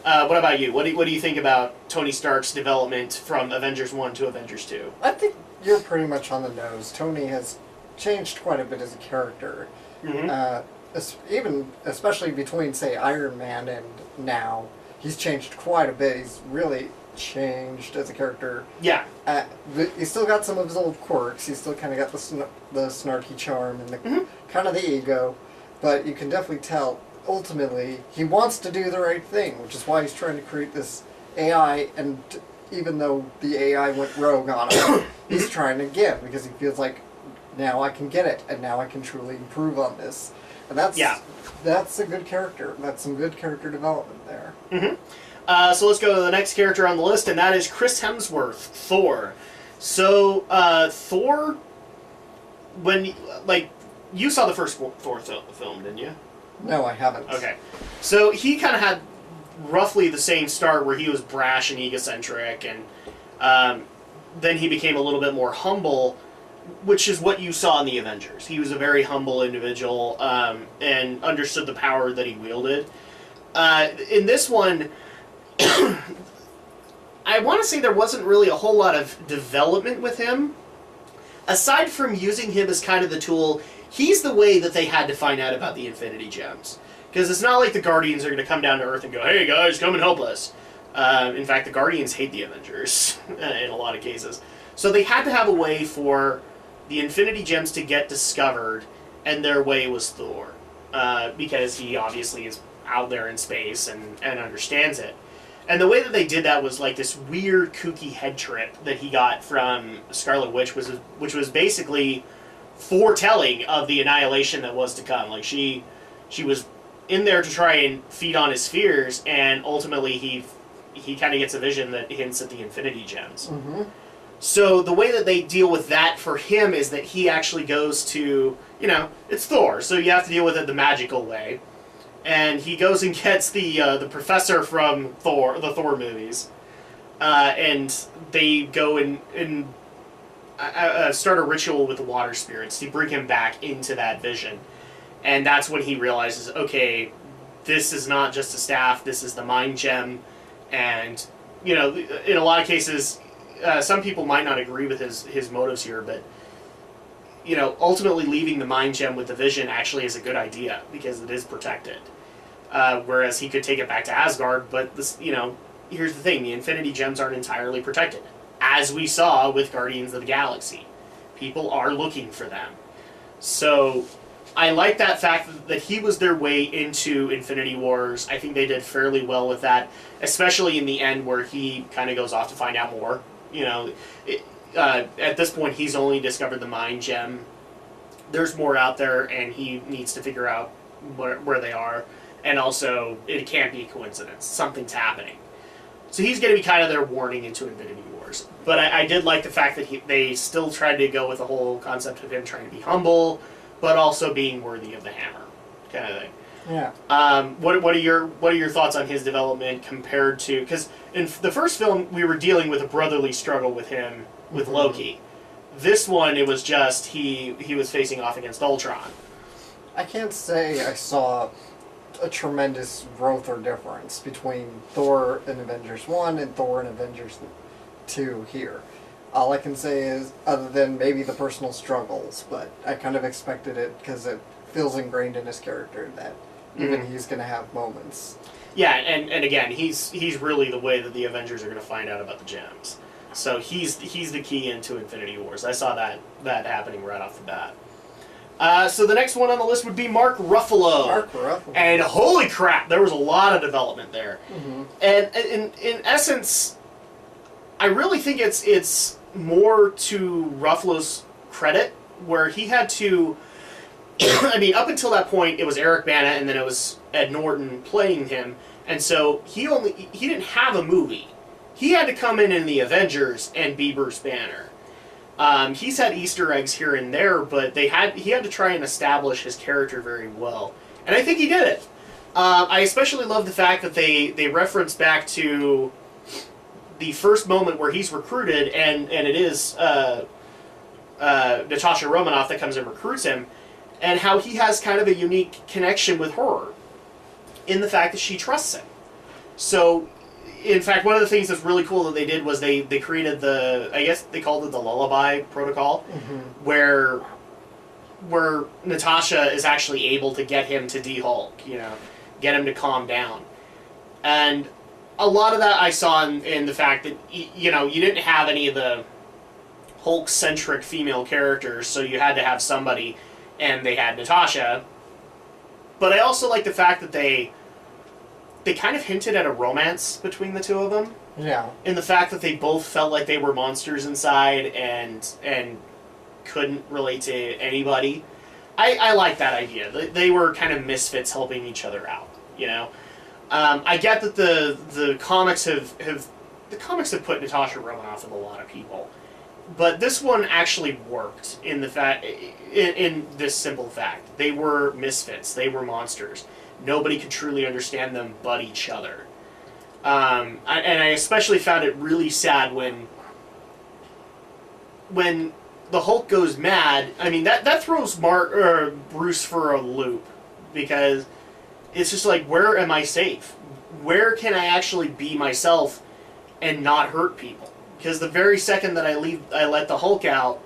What about you? What do you think about Tony Stark's development from Avengers 1 to Avengers 2? I think you're pretty much on the nose. Tony has changed quite a bit as a character. Mm-hmm. Especially between, say, Iron Man and now, he's changed quite a bit. He's really changed as a character. Yeah. He's still got some of his old quirks. He's still kind of got the snarky charm and the kind of the ego. But you can definitely tell, ultimately, he wants to do the right thing, which is why he's trying to create this AI, and even though the AI went rogue on him, he's trying again, because he feels like, now I can get it, and now I can truly improve on this. And that's a good character. That's some good character development there. Mm-hmm. So let's go to the next character on the list, and that is Chris Hemsworth, Thor. So, Thor, you saw the first Thor film, didn't you? No, I haven't. Okay. So he kind of had roughly the same start, where he was brash and egocentric, and then he became a little bit more humble, which is what you saw in the Avengers. He was a very humble individual, and understood the power that he wielded. In this one, I want to say there wasn't really a whole lot of development with him. Aside from using him as kind of the tool, he's the way that they had to find out about the Infinity Gems. Because it's not like the Guardians are going to come down to Earth and go, hey guys, come and help us. In fact, the Guardians hate the Avengers in a lot of cases. So they had to have a way for the Infinity Gems to get discovered, and their way was Thor. Because he obviously is out there in space and understands it. And the way that they did that was like this weird, kooky head trip that he got from Scarlet Witch, which was basically foretelling of the annihilation that was to come. Like, she was in there to try and feed on his fears, and ultimately he kind of gets a vision that hints at the Infinity Gems. Mm-hmm. So the way that they deal with that for him is that he actually goes to, it's Thor, so you have to deal with it the magical way. And he goes and gets the professor from the Thor movies, and they go and start a ritual with the water spirits to bring him back into that vision. And that's when he realizes, okay, this is not just a staff, this is the mind gem. And, in a lot of cases, some people might not agree with his motives here, but, ultimately leaving the mind gem with the vision actually is a good idea, because it is protected. Whereas he could take it back to Asgard, but this, here's the thing, the Infinity Gems aren't entirely protected. As we saw with Guardians of the Galaxy. People are looking for them. So I like that fact that he was their way into Infinity Wars. I think they did fairly well with that, especially in the end where he kind of goes off to find out more. At this point, he's only discovered the Mind Gem. There's more out there, and he needs to figure out where they are. And also, it can't be a coincidence. Something's happening. So he's going to be kind of their warning into Infinity Wars. But I did like the fact that they still tried to go with the whole concept of him trying to be humble, but also being worthy of the hammer, kind of thing. Yeah. What are your thoughts on his development compared to, because in the first film we were dealing with a brotherly struggle with him with Loki. This one, it was just he was facing off against Ultron. I can't say I saw a tremendous growth or difference between Thor in Avengers 1 and Thor in Avengers 2 here. All I can say is, other than maybe the personal struggles, but I kind of expected it because it feels ingrained in his character that even he's going to have moments. Yeah, and again, he's really the way that the Avengers are going to find out about the gems. So he's the key into Infinity Wars. I saw that happening right off the bat. So the next one on the list would be Mark Ruffalo. Mark Ruffalo. And holy crap, there was a lot of development there. Mm-hmm. And in essence, I really think it's more to Ruffalo's credit, where he had to... I mean, up until that point, it was Eric Bana, and then it was Ed Norton playing him, and so he didn't have a movie. He had to come in the Avengers and be Bruce Banner. He's had Easter eggs here and there, but he had to try and establish his character very well, and I think he did it. I especially love the fact that they reference back to the first moment where he's recruited, and it is Natasha Romanoff that comes and recruits him, and how he has kind of a unique connection with her in the fact that she trusts him. So, in fact, one of the things that's really cool that they did was they created I guess they called it the Lullaby Protocol, where Natasha is actually able to get him to de-Hulk, get him to calm down. And a lot of that I saw in the fact that, you didn't have any of the Hulk-centric female characters, so you had to have somebody, and they had Natasha. But I also like the fact that they kind of hinted at a romance between the two of them. Yeah. In the fact that they both felt like they were monsters inside and couldn't relate to anybody. I like that idea. They were kind of misfits helping each other out, I get that the comics have put Natasha Romanoff with a lot of people, but this one actually worked in this simple fact. They were misfits. They were monsters. Nobody could truly understand them but each other. And I especially found it really sad when the Hulk goes mad. I mean, that throws Bruce for a loop, because it's just like, where am I safe? Where can I actually be myself and not hurt people? Because the very second that I let the Hulk out,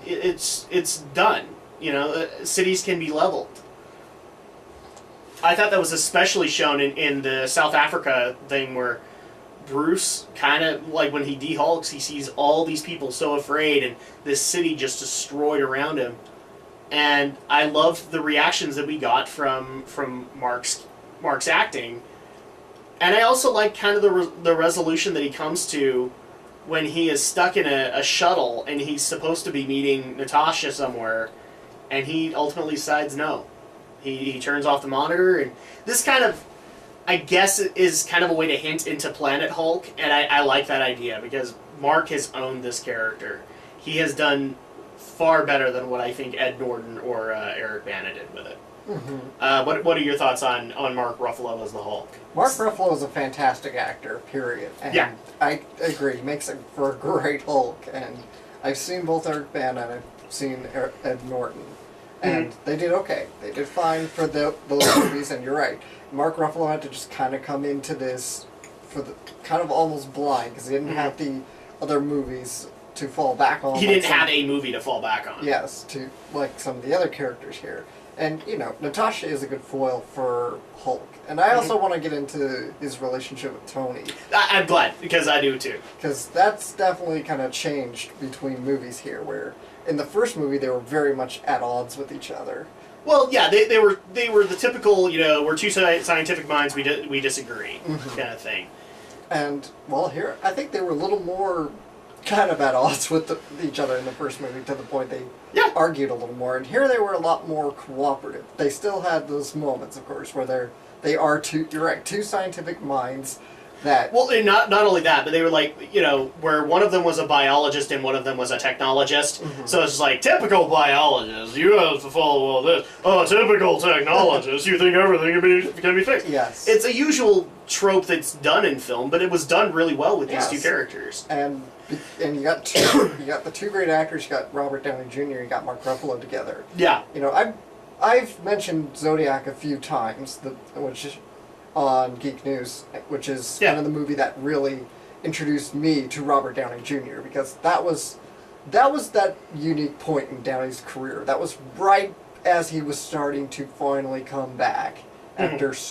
it's done. Cities can be leveled. I thought that was especially shown in the South Africa thing, where Bruce kind of, like, when he de-Hulks, he sees all these people so afraid and this city just destroyed around him. And I loved the reactions that we got from Mark's acting. And I also like kind of the resolution that he comes to when he is stuck in a shuttle and he's supposed to be meeting Natasha somewhere, and he ultimately decides no. He turns off the monitor, and this kind of, I guess, is kind of a way to hint into Planet Hulk, and I like that idea, because Mark has owned this character. He has done far better than what I think Ed Norton or Eric Bana did with it. Mm-hmm. What are your thoughts on Mark Ruffalo as the Hulk? Mark Ruffalo is a fantastic actor, period. And yeah. I agree. He makes it for a great Hulk. And I've seen both Eric Bana and I've seen Ed Norton. And they did okay. They did fine for those movies, and you're right. Mark Ruffalo had to just kind of come into this kind of almost blind, because he didn't have the other movies to fall back on. He didn't have a movie to fall back on. Yes, to like some of the other characters here. And, Natasha is a good foil for Hulk. And I also want to get into his relationship with Tony. I'm glad, because I do too. Because that's definitely kind of changed between movies here, where in the first movie they were very much at odds with each other. Well, yeah, they were the typical, we're two scientific minds, we disagree kind of thing. And, well, here, I think they were a little more kind of at odds with each other in the first movie, to the point they argued a little more. And here they were a lot more cooperative. They still had those moments, of course, where they are two, you're right, two scientific minds that. Well, and not only that, but they were like, where one of them was a biologist and one of them was a technologist. Mm-hmm. So it's just like, typical biologist, you have to follow all this. Oh, typical technologist, you think everything can be fixed. Yes. It's a usual trope that's done in film, but it was done really well with these two characters. And you got the two great actors. You got Robert Downey Jr. You got Mark Ruffalo together. Yeah. I've mentioned Zodiac a few times, which is on Geek News, which is kind of the movie that really introduced me to Robert Downey Jr. because that was that unique point in Downey's career. That was right as he was starting to finally come back after his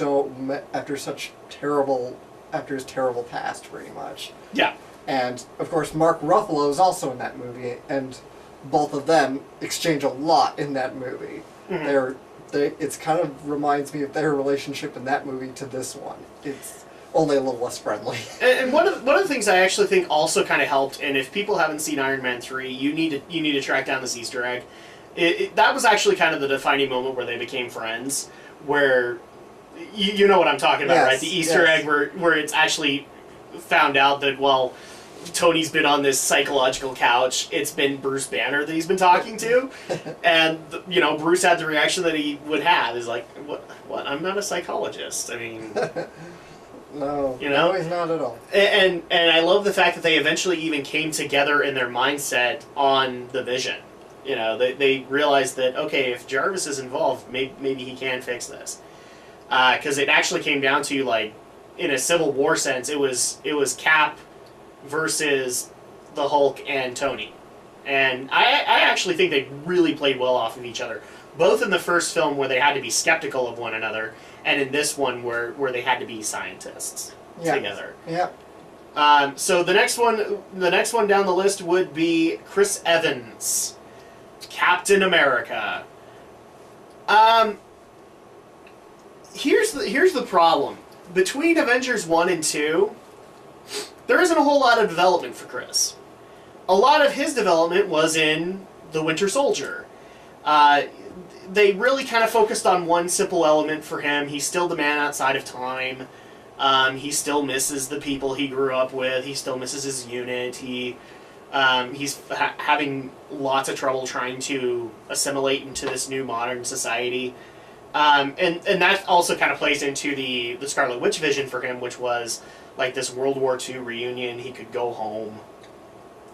terrible past, pretty much. Yeah. And of course, Mark Ruffalo is also in that movie, and both of them exchange a lot in that movie. Mm-hmm. It's kind of reminds me of their relationship in that movie to this one. It's only a little less friendly. And one of the things I actually think also kind of helped, and if people haven't seen Iron Man 3, you need to track down this Easter egg. That was actually kind of the defining moment where they became friends, where you know what I'm talking about, right? The Easter egg where it's actually found out that, well, Tony's been on this psychological couch. It's been Bruce Banner that he's been talking to. And, Bruce had the reaction that he would have. Is like, what? I'm not a psychologist. I mean... No, no, he's not at all. And I love the fact that they eventually even came together in their mindset on the Vision. They realized that, okay, if Jarvis is involved, maybe he can fix this. Because it actually came down to, like, in a Civil War sense, it was Cap versus the Hulk and Tony. And I actually think they really played well off of each other. Both in the first film where they had to be skeptical of one another, and in this one where they had to be scientists together. Yeah. So the next one down the list would be Chris Evans, Captain America. Here's the problem. Between Avengers 1 and 2, there isn't a whole lot of development for Chris. A lot of his development was in The Winter Soldier. They really kind of focused on one simple element for him. He's still the man outside of time. He still misses the people he grew up with. He still misses his unit. He's having lots of trouble trying to assimilate into this new modern society. And that also kind of plays into the Scarlet Witch vision for him, which was like this World War II reunion. He could go home.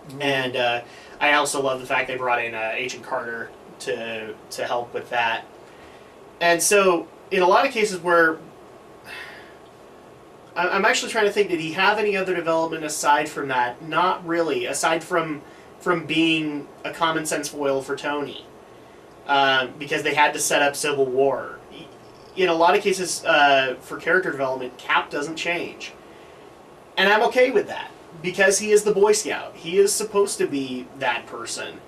Mm-hmm. And I also love the fact they brought in Agent Carter to help with that. And so, in a lot of cases where... I'm actually trying to think, did he have any other development aside from that? Not really, aside from being a common sense foil for Tony. Because they had to set up Civil War. In a lot of cases, for character development, Cap doesn't change. And I'm okay with that, because he is the Boy Scout. He is supposed to be that person.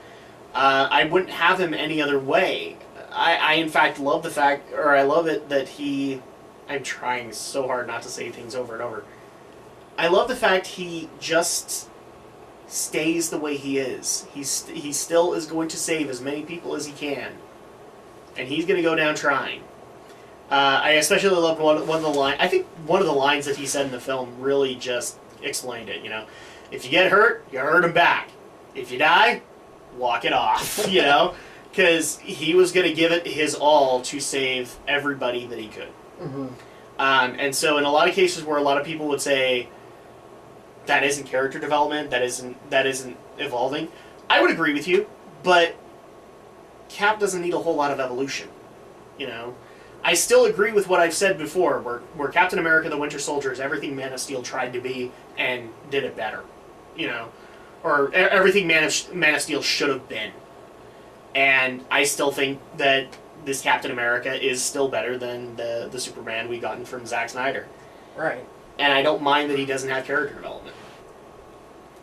I wouldn't have him any other way. I in fact love I love it that I'm trying so hard not to say things over and over. I love the fact he just stays the way he is. He still is going to save as many people as he can. And he's going to go down trying. I especially love one of the lines. I think one of the lines that he said in the film really just explained it. If you get hurt, you hurt him back. If you die, walk it off. Because he was going to give it his all to save everybody that he could. Mm-hmm. And so, in a lot of cases where a lot of people would say that isn't character development, that isn't evolving, I would agree with you. But Cap doesn't need a whole lot of evolution. I still agree with what I've said before, where Captain America the Winter Soldier is everything Man of Steel tried to be and did it better. Or everything Man of Steel should have been. And I still think that this Captain America is still better than the Superman we gotten from Zack Snyder. Right. And I don't mind that he doesn't have character development.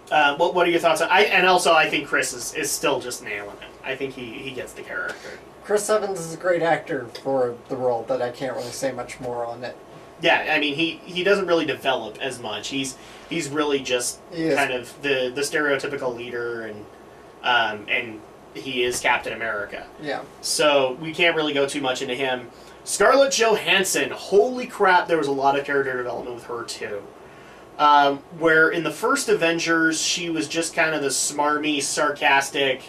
What are your thoughts on... I think Chris is still just nailing it. I think he gets the character. Chris Evans is a great actor for the role, but I can't really say much more on it. Yeah, I mean, he doesn't really develop as much. He's really just kind of the stereotypical leader, and he is Captain America. Yeah. So we can't really go too much into him. Scarlett Johansson, holy crap, there was a lot of character development with her too. Where in the first Avengers, she was just kind of the smarmy, sarcastic,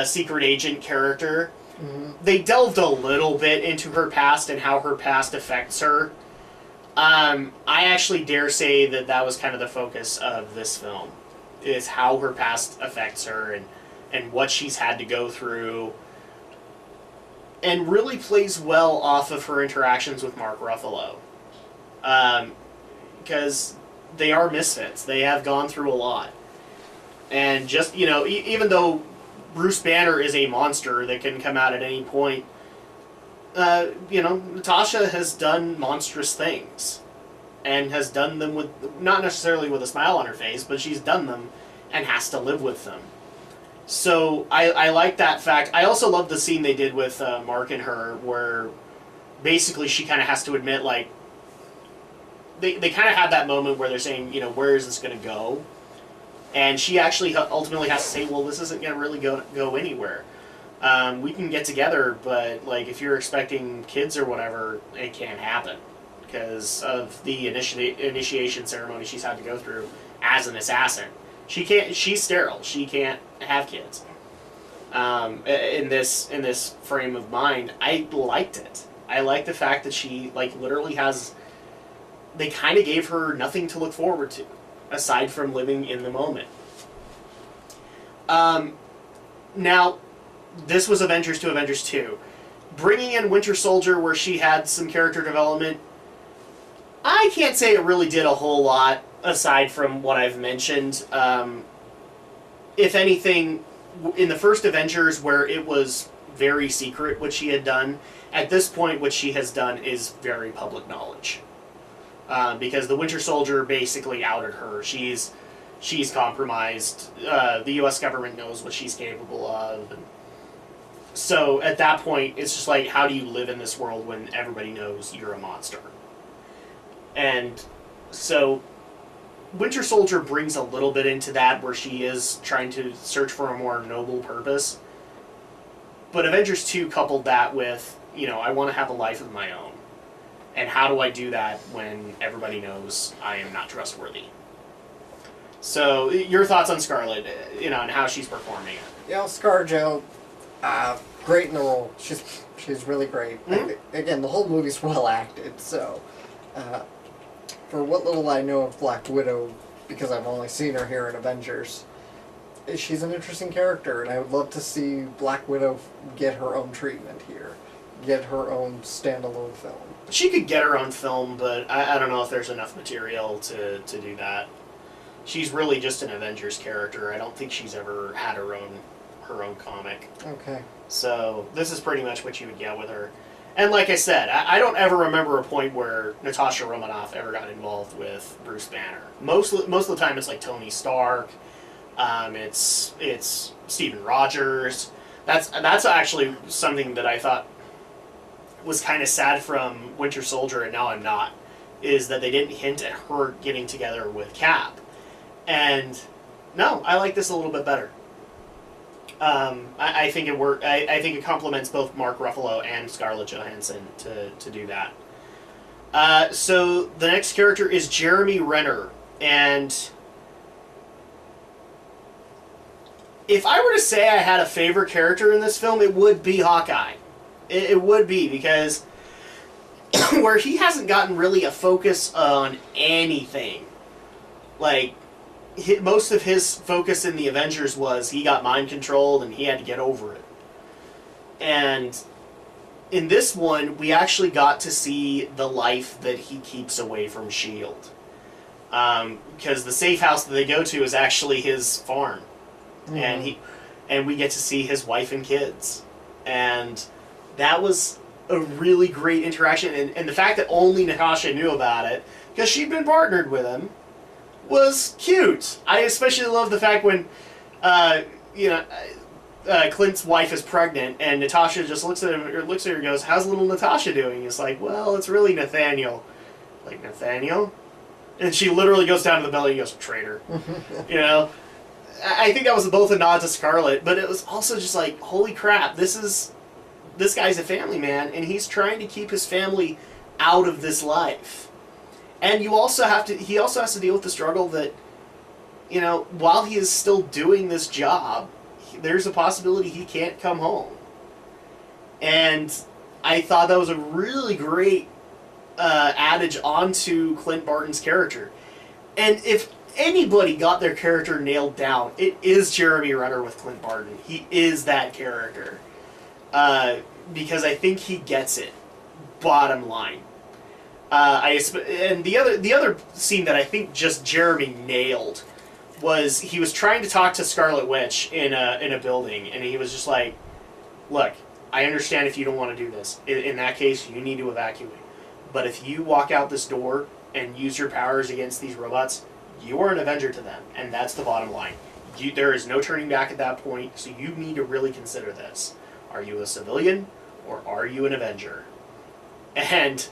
secret agent character. Mm-hmm. They delved a little bit into her past and how her past affects her. I actually dare say that was kind of the focus of this film, is how her past affects her and what she's had to go through, and really plays well off of her interactions with Mark Ruffalo. Because they are misfits. They have gone through a lot. And just, even though Bruce Banner is a monster that can come out at any point, Natasha has done monstrous things. And has done them with, not necessarily with a smile on her face, but she's done them and has to live with them. So I like that fact. I also love the scene they did with Mark and her, where basically she kind of has to admit, like, they kind of had that moment where they're saying, where is this going to go? And she actually ultimately has to say, well, this isn't going to really go anywhere. We can get together, but like if you're expecting kids or whatever, it can't happen because of the initiation ceremony she's had to go through as an assassin. She's sterile. She can't have kids. In this frame of mind, I liked it. I like the fact that she literally has. They kind of gave her nothing to look forward to, aside from living in the moment. Now, this was Avengers to Avengers 2. Bringing in Winter Soldier, where she had some character development, I can't say it really did a whole lot, aside from what I've mentioned. If anything, in the first Avengers, where it was very secret what she had done, at this point what she has done is very public knowledge. Because the Winter Soldier basically outed her. She's compromised. The U.S. government knows what she's capable of. And so at that point, it's just like, how do you live in this world when everybody knows you're a monster? And so Winter Soldier brings a little bit into that, where she is trying to search for a more noble purpose. But Avengers 2 coupled that with, I want to have a life of my own. And how do I do that when everybody knows I am not trustworthy? So, your thoughts on Scarlet, and how she's performing it? ScarJo, great in the role. She's really great. Mm-hmm. Again, the whole movie's well acted, so for what little I know of Black Widow, because I've only seen her here in Avengers, she's an interesting character, and I would love to see Black Widow get her own treatment here, get her own standalone film. She could get her own film, but I don't know if there's enough material to do that. She's really just an Avengers character. I don't think she's ever had her own comic. Okay. So this is pretty much what you would get with her. And like I said, I don't ever remember a point where Natasha Romanoff ever got involved with Bruce Banner. Most of the time it's like Tony Stark, it's Stephen Rogers. That's actually something that I thought was kind of sad from Winter Soldier, and now I'm not, is that they didn't hint at her getting together with Cap. And no, I like this a little bit better. I think it worked. I think it complements both Mark Ruffalo and Scarlett Johansson to do that. So the next character is Jeremy Renner, and if I were to say I had a favorite character in this film, it would be Hawkeye. It would be, because where he hasn't gotten really a focus on anything. Like, most of his focus in the Avengers was he got mind controlled and he had to get over it. And in this one, we actually got to see the life that he keeps away from S.H.I.E.L.D. Because the safe house that they go to is actually his farm. Mm-hmm. And we get to see his wife and kids. And that was a really great interaction. And the fact that only Natasha knew about it, because she'd been partnered with him, was cute. I especially love the fact when, Clint's wife is pregnant, and Natasha just looks at her and goes, "How's little Natasha doing?" He's like, "Well, it's really Nathaniel." Like, Nathaniel? And she literally goes down to the belly and goes, "Traitor." I think that was both a nod to Scarlet, but it was also just like, holy crap, this guy's a family man, and he's trying to keep his family out of this life. And he also has to deal with the struggle that, you know, while he is still doing this job, there's a possibility he can't come home. And I thought that was a really great adage onto Clint Barton's character. And if anybody got their character nailed down, it is Jeremy Renner with Clint Barton. He is that character. Because I think he gets it. Bottom line. And the other scene that I think just Jeremy nailed was he was trying to talk to Scarlet Witch in a building, and he was just like, "Look, I understand if you don't want to do this. In that case, you need to evacuate. But if you walk out this door and use your powers against these robots, you are an Avenger to them, and that's the bottom line. There is no turning back at that point, so you need to really consider this. Are you a civilian, or are you an Avenger?" And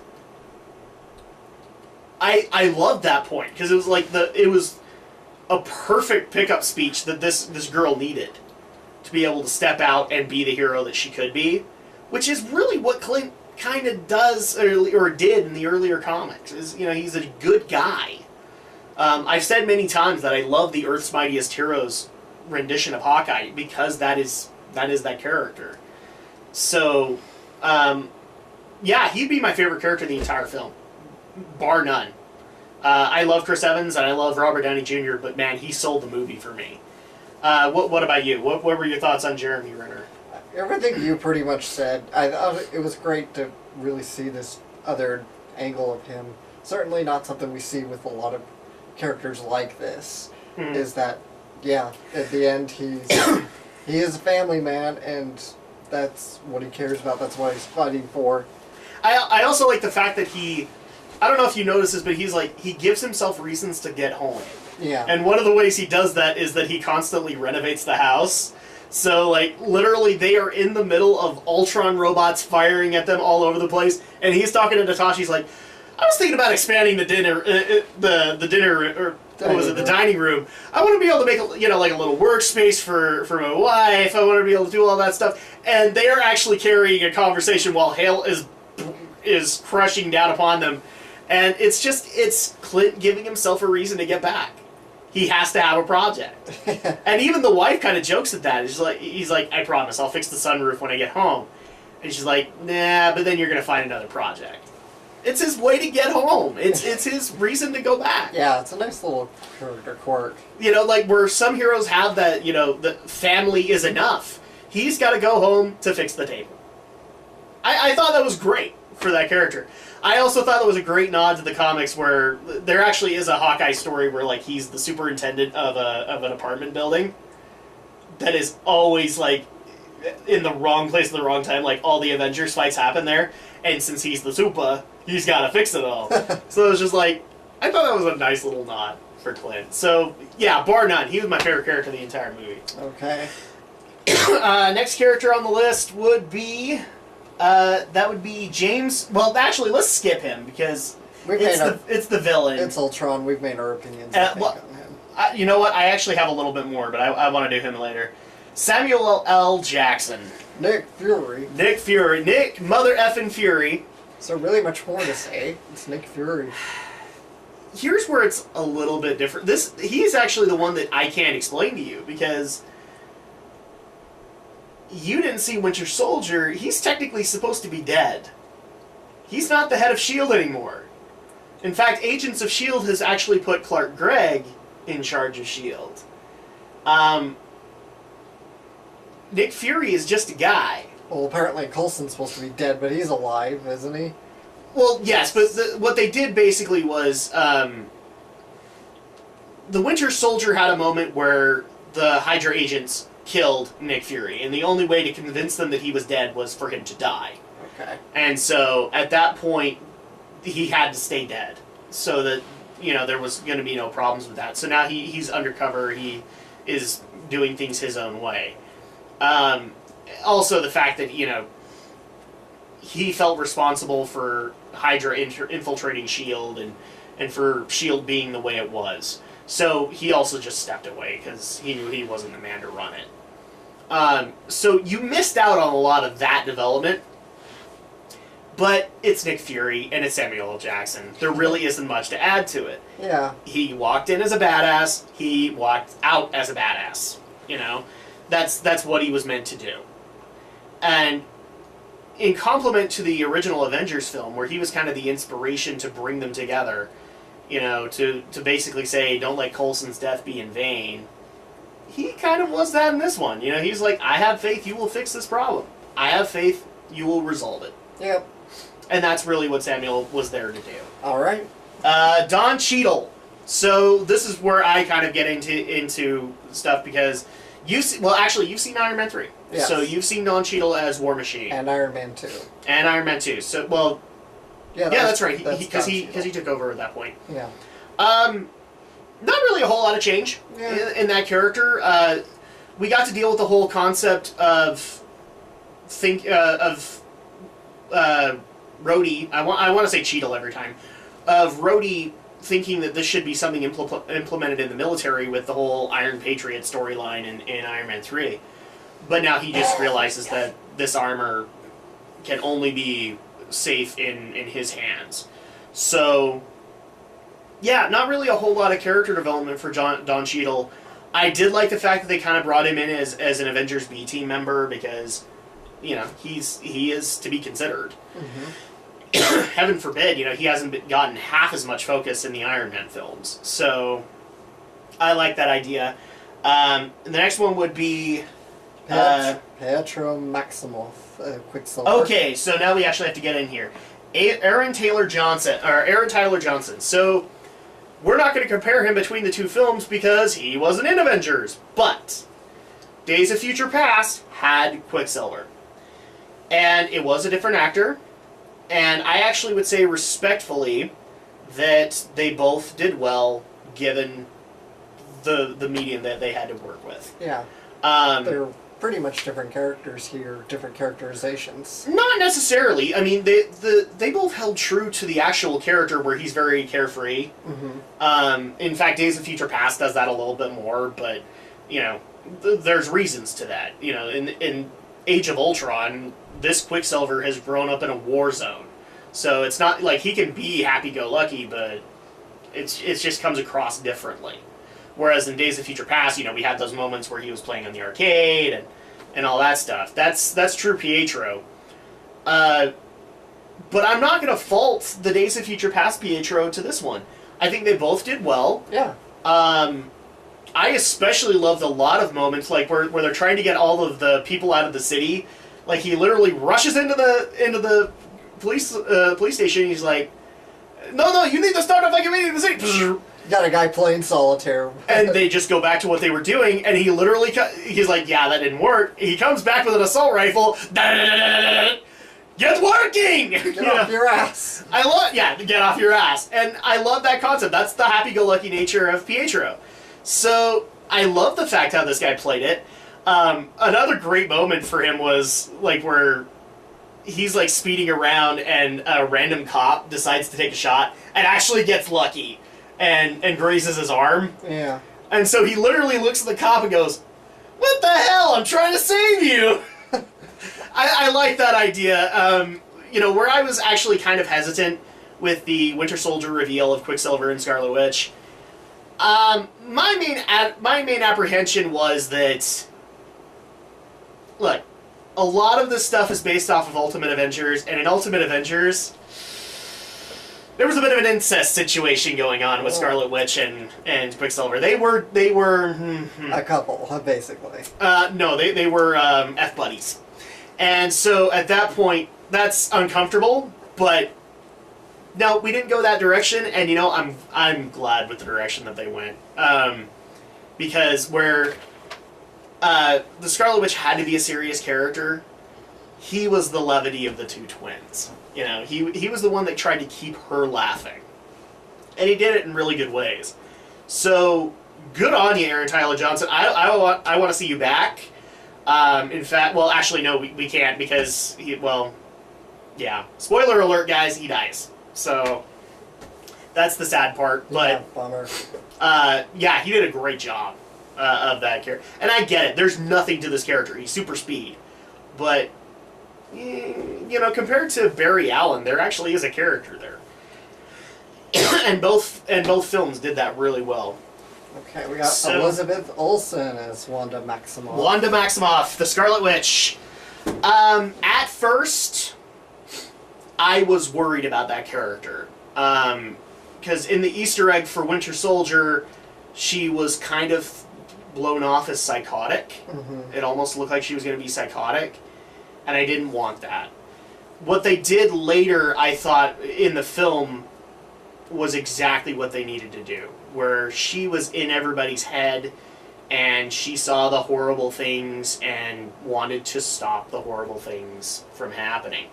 I loved that point, because it was like it was a perfect pickup speech that this girl needed to be able to step out and be the hero that she could be, which is really what Clint kind of does or did in the earlier comics. Is, you know, he's a good guy. I've said many times that I love the Earth's Mightiest Heroes rendition of Hawkeye because that is that character. So, yeah, he'd be my favorite character in the entire film, bar none. I love Chris Evans and I love Robert Downey Jr., but man, he sold the movie for me. What about you? What were your thoughts on Jeremy Renner? Everything you pretty much said. I thought it was great to really see this other angle of him. Certainly not something we see with a lot of characters like this. Is that, yeah, at the end he is a family man, and that's what he cares about. That's what he's fighting for. I also like the fact that I don't know if you notice this, but he gives himself reasons to get home. Yeah. And one of the ways he does that is that he constantly renovates the house. So, like, literally they are in the middle of Ultron robots firing at them all over the place, and he's talking to Natasha. He's like, I was thinking about expanding the dinner, the dining room. I want to be able to make like a little workspace for my wife. I want to be able to do all that stuff. And they are actually carrying a conversation while hail is crushing down upon them. And it's Clint giving himself a reason to get back. He has to have a project. And even the wife kind of jokes at that. He's like, I promise, I'll fix the sunroof when I get home. And she's like, nah, but then you're going to find another project. It's his way to get home. It's his reason to go back. Yeah, it's a nice little character quirk. You know, like where some heroes have that, you know, the family is enough. He's got to go home to fix the table. I thought that was great for that character. I also thought that was a great nod to the comics where there actually is a Hawkeye story where, like, he's the superintendent of an apartment building that is always, like, in the wrong place at the wrong time. Like, all the Avengers fights happen there, and since he's the super, he's got to fix it all. So it was just like, I thought that was a nice little nod for Clint. So, yeah, bar none, he was my favorite character of the entire movie. Okay. Next character on the list would be... that would be James... Well, actually, let's skip him, because it's the villain. It's Ultron. We've made our opinions, I think, on him. You know what? I actually have a little bit more, but I want to do him later. Samuel L. Jackson. Nick Fury. Nick Mother Effin' Fury. So really much more to say. It's Nick Fury. Here's where it's a little bit different. He's actually the one that I can't explain to you, because... You didn't see Winter Soldier. He's technically supposed to be dead. He's not the head of S.H.I.E.L.D. anymore. In fact, Agents of S.H.I.E.L.D. has actually put Clark Gregg in charge of S.H.I.E.L.D. Nick Fury is just a guy. Well, apparently Coulson's supposed to be dead, but he's alive, isn't he? Well, yes, but what they did basically was... the Winter Soldier had a moment where the Hydra agents... killed Nick Fury, and the only way to convince them that he was dead was for him to die. Okay. And so, at that point, he had to stay dead, so that, you know, there was going to be no problems with that. So now he's undercover, he is doing things his own way. Also, the fact that, you know, he felt responsible for Hydra infiltrating S.H.I.E.L.D. and for S.H.I.E.L.D. being the way it was. So he also just stepped away, because he knew he wasn't the man to run it. So you missed out on a lot of that development. But it's Nick Fury and it's Samuel L. Jackson. There really isn't much to add to it. Yeah. He walked in as a badass. He walked out as a badass. You know, that's what he was meant to do. And in compliment to the original Avengers film, where he was kind of the inspiration to bring them together, you know, to basically say, don't let Coulson's death be in vain, he kind of was that in this one. You know, he's like, I have faith you will fix this problem. I have faith you will resolve it. Yep. And that's really what Samuel was there to do. All right. Don Cheadle. So this is where I kind of get into stuff because you've seen Iron Man 3. Yes. So you've seen Don Cheadle as War Machine. And Iron Man 2. And Iron Man 2. So, well, yeah, that's right. Because he took over at that point. Yeah. Not really a whole lot of change in that character. We got to deal with the whole concept of Rhodey. I want to say Cheadle every time. Of Rhodey thinking that this should be something implemented in the military with the whole Iron Patriot storyline in Iron Man 3. But now he just realizes that this armor can only be safe in his hands. So, yeah, not really a whole lot of character development for Don Cheadle. I did like the fact that they kind of brought him in as an Avengers B team member because, you know, he is to be considered. Mm-hmm. Heaven forbid, you know, he hasn't gotten half as much focus in the Iron Man films. So, I like that idea. The next one would be Pietro Maximoff, Quicksilver. Okay, so now we actually have to get in here. Aaron Taylor Johnson. So, we're not going to compare him between the two films because he wasn't in Avengers. But Days of Future Past had Quicksilver. And it was a different actor. And I actually would say respectfully that they both did well given the medium that they had to work with. Yeah. They're pretty much different characters here, different characterizations. Not necessarily. I mean, they both held true to the actual character where he's very carefree. Mm-hmm. In fact, Days of Future Past does that a little bit more, but, you know, there's reasons to that. You know, in Age of Ultron, this Quicksilver has grown up in a war zone. So it's not like he can be happy-go-lucky, but it just comes across differently. Whereas in Days of Future Past, you know, we had those moments where he was playing on the arcade and all that stuff. That's true Pietro. But I'm not going to fault the Days of Future Past Pietro to this one. I think they both did well. Yeah. I especially loved a lot of moments like where they're trying to get all of the people out of the city. Like he literally rushes into the police station. And he's like, "No, you need to start a fucking meeting in the city." Got a guy playing solitaire. And they just go back to what they were doing, and he literally, he's like, yeah, that didn't work. He comes back with an assault rifle. Get working! Get off your ass. Get off your ass. And I love that concept. That's the happy-go-lucky nature of Pietro. So, I love the fact how this guy played it. Another great moment for him was, like, where he's, like, speeding around, and a random cop decides to take a shot, and actually gets lucky. And grazes his arm. Yeah. And so he literally looks at the cop and goes, "What the hell? I'm trying to save you!" I like that idea. You know, where I was actually kind of hesitant with the Winter Soldier reveal of Quicksilver and Scarlet Witch, my main apprehension was that, look, a lot of this stuff is based off of Ultimate Avengers, and in Ultimate Avengers, there was a bit of an incest situation going on with Scarlet Witch and Quicksilver. They were a couple, basically. No, they were F-buddies. And so at that point, that's uncomfortable, but no, we didn't go that direction, and you know, I'm glad with the direction that they went. Because where the Scarlet Witch had to be a serious character, he was the levity of the two twins. You know, he was the one that tried to keep her laughing. And he did it in really good ways. So, good on you, Aaron Tyler Johnson. I want to see you back. In fact, well, actually, no, we can't because, spoiler alert, guys, he dies. So, that's the sad part. But, yeah, bummer. He did a great job of that character. And I get it. There's nothing to this character. He's super speed. But compared to Barry Allen, there actually is a character there. and both films did that really well. Okay, we got Elizabeth Olsen as Wanda Maximoff. Wanda Maximoff, the Scarlet Witch. At first, I was worried about that character. Because in the Easter egg for Winter Soldier, she was kind of blown off as psychotic. Mm-hmm. It almost looked like she was going to be psychotic. And I didn't want that. What they did later, I thought, in the film, was exactly what they needed to do. Where she was in everybody's head, and she saw the horrible things and wanted to stop the horrible things from happening.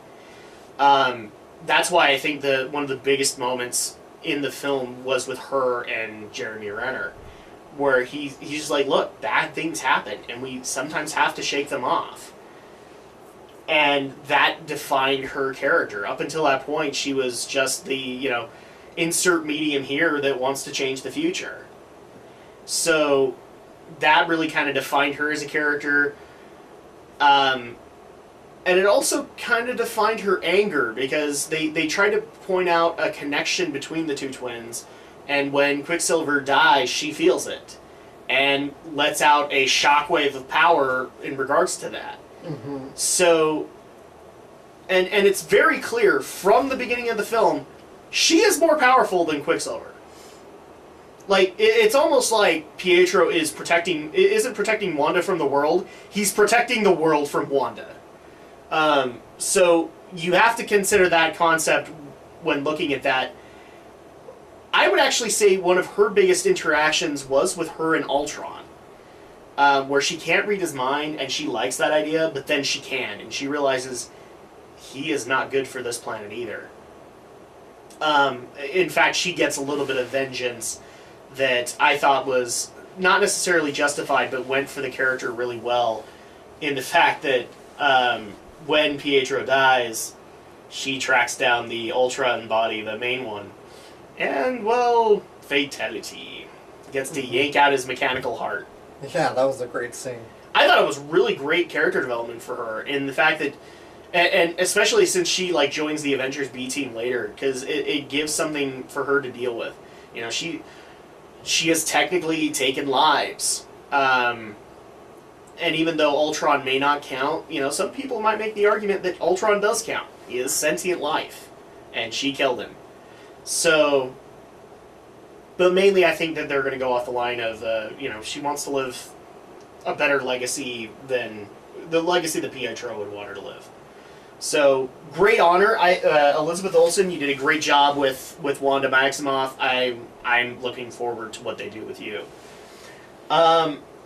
That's why I think one of the biggest moments in the film was with her and Jeremy Renner, where he's just like, look, bad things happen, and we sometimes have to shake them off. And that defined her character. Up until that point, she was just the, insert medium here that wants to change the future. So that really kind of defined her as a character. And it also kind of defined her anger, because they tried to point out a connection between the two twins, and when Quicksilver dies, she feels it and lets out a shockwave of power in regards to that. Mm-hmm. So, and it's very clear from the beginning of the film, she is more powerful than Quicksilver. Like, it's almost like Pietro isn't protecting Wanda from the world, he's protecting the world from Wanda. So you have to consider that concept when looking at that. I would actually say one of her biggest interactions was with her and Ultron, where she can't read his mind, and she likes that idea, but then she can, and she realizes he is not good for this planet either. In fact, she gets a little bit of vengeance that I thought was not necessarily justified, but went for the character really well, in the fact that when Pietro dies, she tracks down the Ultron body, the main one, and, well, fatality. Gets to yank out his mechanical heart. Yeah, that was a great scene. I thought it was really great character development for her, in the fact that, and especially since she joins the Avengers B team later, because it gives something for her to deal with. She has technically taken lives, and even though Ultron may not count, some people might make the argument that Ultron does count. He is sentient life, and she killed him. So, but mainly I think that they're going to go off the line of, she wants to live a better legacy than the legacy that Pietro would want her to live. So, great honor. Elizabeth Olsen, you did a great job with Wanda Maximoff. I'm looking forward to what they do with you.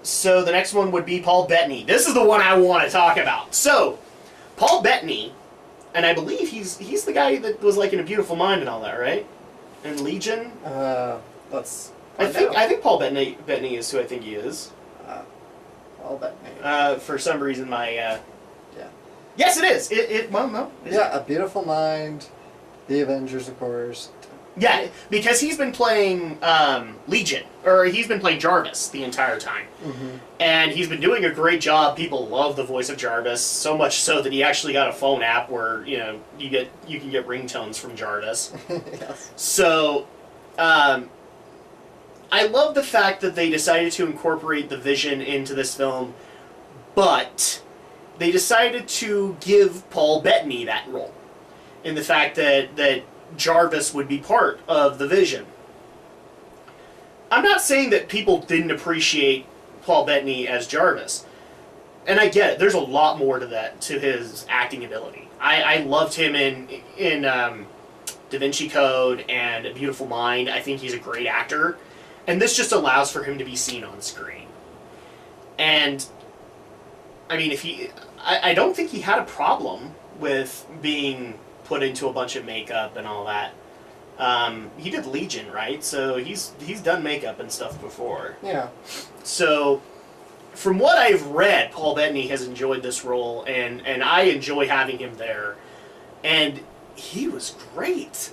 So the next one would be Paul Bettany. This is the one I want to talk about. So, Paul Bettany, and I believe he's the guy that was in A Beautiful Mind and all that, right? And Legion. Let's. I think Paul Bettany is who I think he is. Paul Bettany. For some reason, my. Yeah. Yes, it is. Well, no. A Beautiful Mind, The Avengers, of course. Yeah, because he's been playing Legion, or he's been playing Jarvis the entire time. Mm-hmm. And he's been doing a great job. People love the voice of Jarvis, so much so that he actually got a phone app where, you can get ringtones from Jarvis. Yes. So, I love the fact that they decided to incorporate the Vision into this film, but they decided to give Paul Bettany that role, in the fact that Jarvis would be part of the Vision. I'm not saying that people didn't appreciate Paul Bettany as Jarvis, and I get it. There's a lot more to his acting ability. I loved him in Da Vinci Code and A Beautiful Mind. I think he's a great actor, and this just allows for him to be seen on screen. And I mean, I don't think he had a problem with being put into a bunch of makeup and all that. He did Legion, right? So he's done makeup and stuff before. Yeah. So, from what I've read, Paul Bettany has enjoyed this role, and I enjoy having him there. And he was great.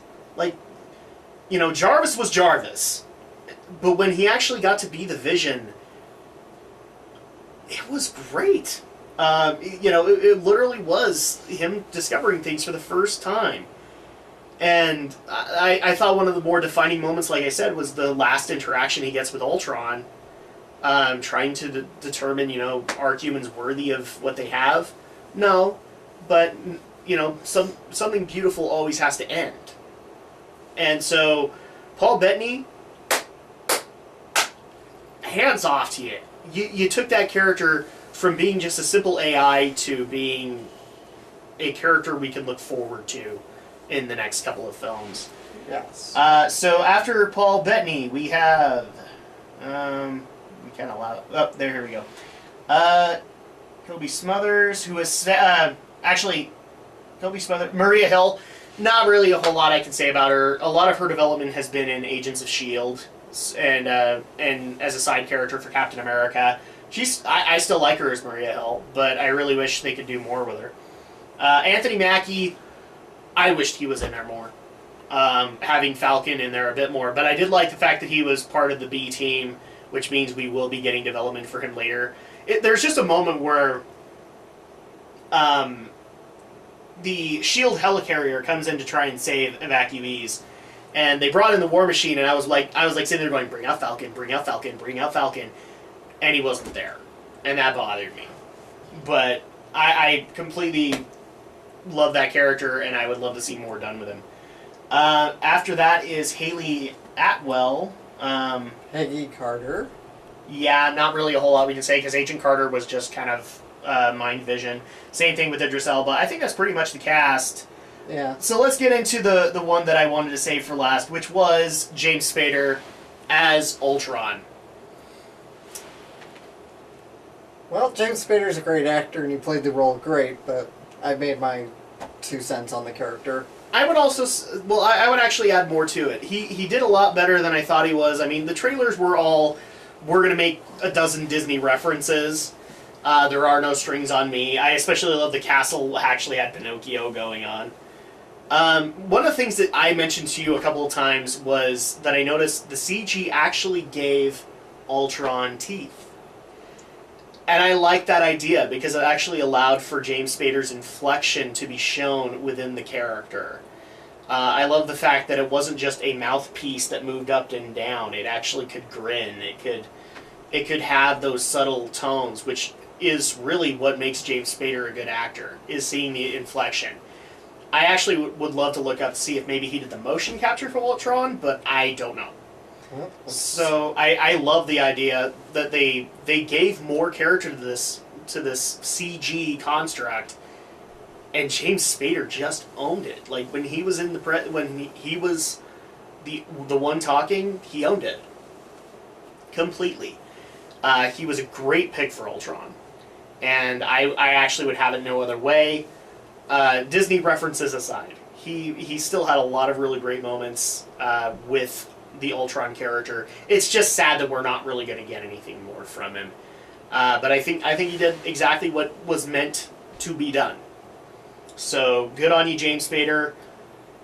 Jarvis was Jarvis. But when he actually got to be the Vision, it was great. You know, it literally was him discovering things for the first time. And I thought one of the more defining moments, like I said, was the last interaction he gets with Ultron, trying to determine, you know, are humans worthy of what they have? No, but, you know, something beautiful always has to end. And so, Paul Bettany, hands off to you. You took that character from being just a simple AI to being a character we can look forward to in the next couple of films. Yes. So after Paul Bettany, we have... we kind of loud... Oh, here we go. Kobe Smothers, who is... actually, Kobe Smothers... Maria Hill, not really a whole lot I can say about her. A lot of her development has been in Agents of S.H.I.E.L.D. and as a side character for Captain America. I still like her as Maria Hill, but I really wish they could do more with her. Anthony Mackie, I wished he was in there more. Having Falcon in there a bit more, but I did like the fact that he was part of the B team, which means we will be getting development for him later. There's just a moment where the S.H.I.E.L.D. helicarrier comes in to try and save evacuees, and they brought in the War Machine, and I was like sitting there going, bring out Falcon, bring out Falcon, bring out Falcon, and he wasn't there, and that bothered me. But I completely love that character, and I would love to see more done with him. After that is Haley Atwell. Peggy Carter. Yeah, not really a whole lot we can say, because Agent Carter was just kind of mind vision. Same thing with Idris Elba. I think that's pretty much the cast. Yeah. So let's get into the one that I wanted to save for last, which was James Spader as Ultron. Well, James Spader's a great actor, and he played the role great, but I made my 2 cents on the character. I would also... Well, I would actually add more to it. He did a lot better than I thought he was. I mean, the trailers were all... We're going to make a dozen Disney references. There are no strings on me. I especially love the castle actually had Pinocchio going on. One of the things that I mentioned to you a couple of times was that I noticed the CG actually gave Ultron teeth. And I like that idea because it actually allowed for James Spader's inflection to be shown within the character. I love the fact that it wasn't just a mouthpiece that moved up and down. It actually could grin. It could have those subtle tones, which is really what makes James Spader a good actor, is seeing the inflection. I actually would love to look up to see if maybe he did the motion capture for Ultron, but I don't know. So I love the idea that they gave more character to this CG construct, and James Spader just owned it. Like when he was in when he was the one talking, he owned it completely. He was a great pick for Ultron, and I actually would have it no other way. Disney references aside, he still had a lot of really great moments with the Ultron character. It's just sad that we're not really going to get anything more from him. But I think he did exactly what was meant to be done. So good on you, James Spader.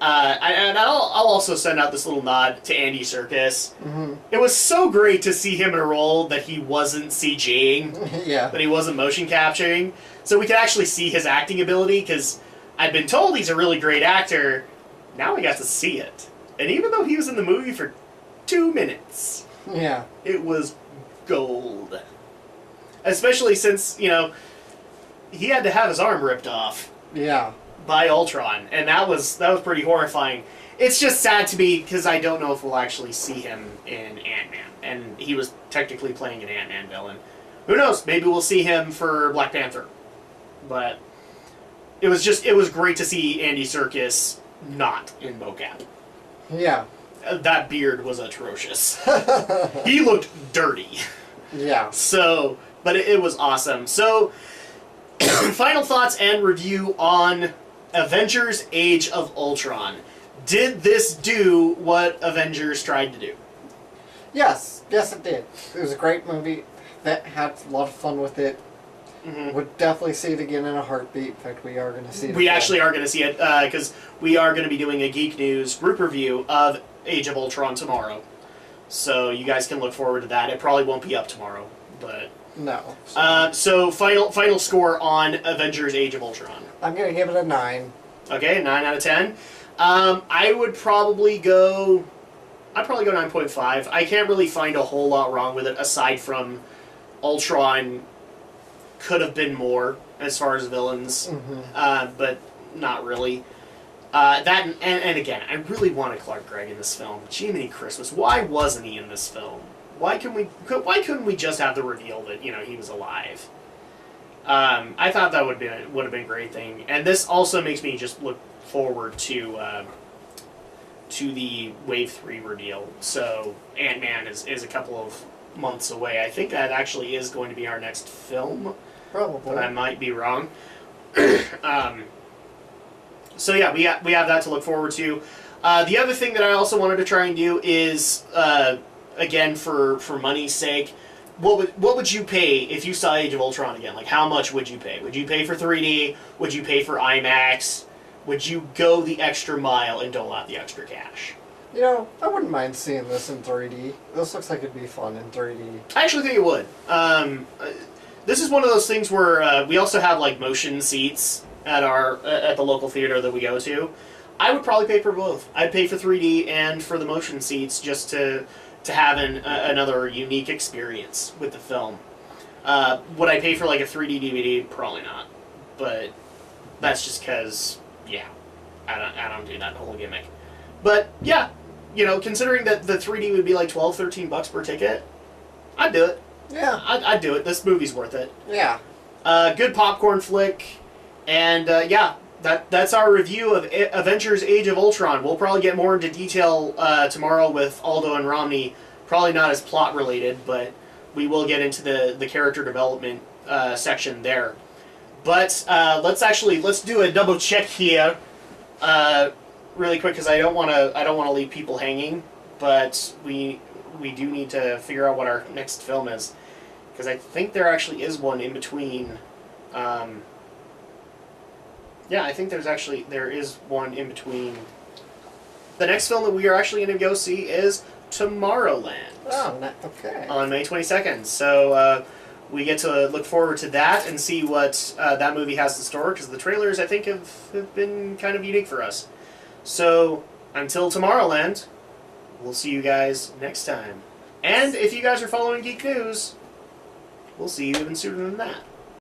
And I'll also send out this little nod to Andy Serkis. Mm-hmm. It was so great to see him in a role that he wasn't CGing, Yeah. that he wasn't motion capturing, so we could actually see his acting ability, because I've been told he's a really great actor. Now we got to see it. And even though he was in the movie for 2 minutes, Yeah. it was gold. Especially since, you know, he had to have his arm ripped off Yeah. by Ultron, and that was pretty horrifying. It's just sad to me because I don't know if we'll actually see him in Ant-Man, and he was technically playing an Ant-Man villain. Who knows? Maybe we'll see him for Black Panther. But it was great to see Andy Serkis not in mocap. Yeah. That beard was atrocious. He looked dirty. Yeah. So, but it was awesome. So, final thoughts and review on Avengers Age of Ultron. Did this do what Avengers tried to do? Yes. Yes, it did. It was a great movie. That had a lot of fun with it. Mm-hmm. Would definitely see it again in a heartbeat. In fact, we are going to see it We again. actually are going to see it, because we are going to be doing a Geek News group review of Age of Ultron tomorrow. So you guys can look forward to that. It probably won't be up tomorrow, but No. So final score on Avengers: Age of Ultron. I'm gonna give it a 9. Okay, 9 out of 10. I would probably go. I'd probably go 9.5. I can't really find a whole lot wrong with it aside from Ultron could have been more as far as villains, but not really. That and again, I really wanted Clark Gregg in this film. Jiminy Christmas, why wasn't he in this film? Why couldn't we just have the reveal that he was alive? I thought that would have been a great thing, and this also makes me just look forward to the Wave 3 reveal. So Ant-Man is a couple of months away. I think that actually is going to be our next film. Probably. But I might be wrong. So yeah, we have that to look forward to. The other thing that I also wanted to try and do is, again, for money's sake, what would you pay if you saw Age of Ultron again? Like, how much would you pay? Would you pay for 3D? Would you pay for IMAX? Would you go the extra mile and dole out the extra cash? I wouldn't mind seeing this in 3D. This looks like it'd be fun in 3D. I actually think it would. This is one of those things where we also have like motion seats at the local theater that we go to. I would probably pay for both. I'd pay for 3D and for the motion seats just to have another unique experience with the film. Would I pay for like a 3D DVD? Probably not. But that's just because, I don't do that whole gimmick. But yeah, considering that the 3D would be like $12-13 per ticket, I'd do it. Yeah. I'd do it. This movie's worth it. Yeah. Good popcorn flick. And that's our review of Avengers: Age of Ultron. We'll probably get more into detail tomorrow with Aldo and Romney. Probably not as plot related, but we will get into the character development section there. But let's do a double check here, really quick, because I don't want to leave people hanging. But we do need to figure out what our next film is, because I think there actually is one in between. Yeah, I think there is one in between. The next film that we are actually going to go see is Tomorrowland. Oh, okay. On May 22nd. So we get to look forward to that and see what that movie has in store, because the trailers, I think, have been kind of unique for us. So until Tomorrowland, we'll see you guys next time. And if you guys are following Geek News, we'll see you even sooner than that.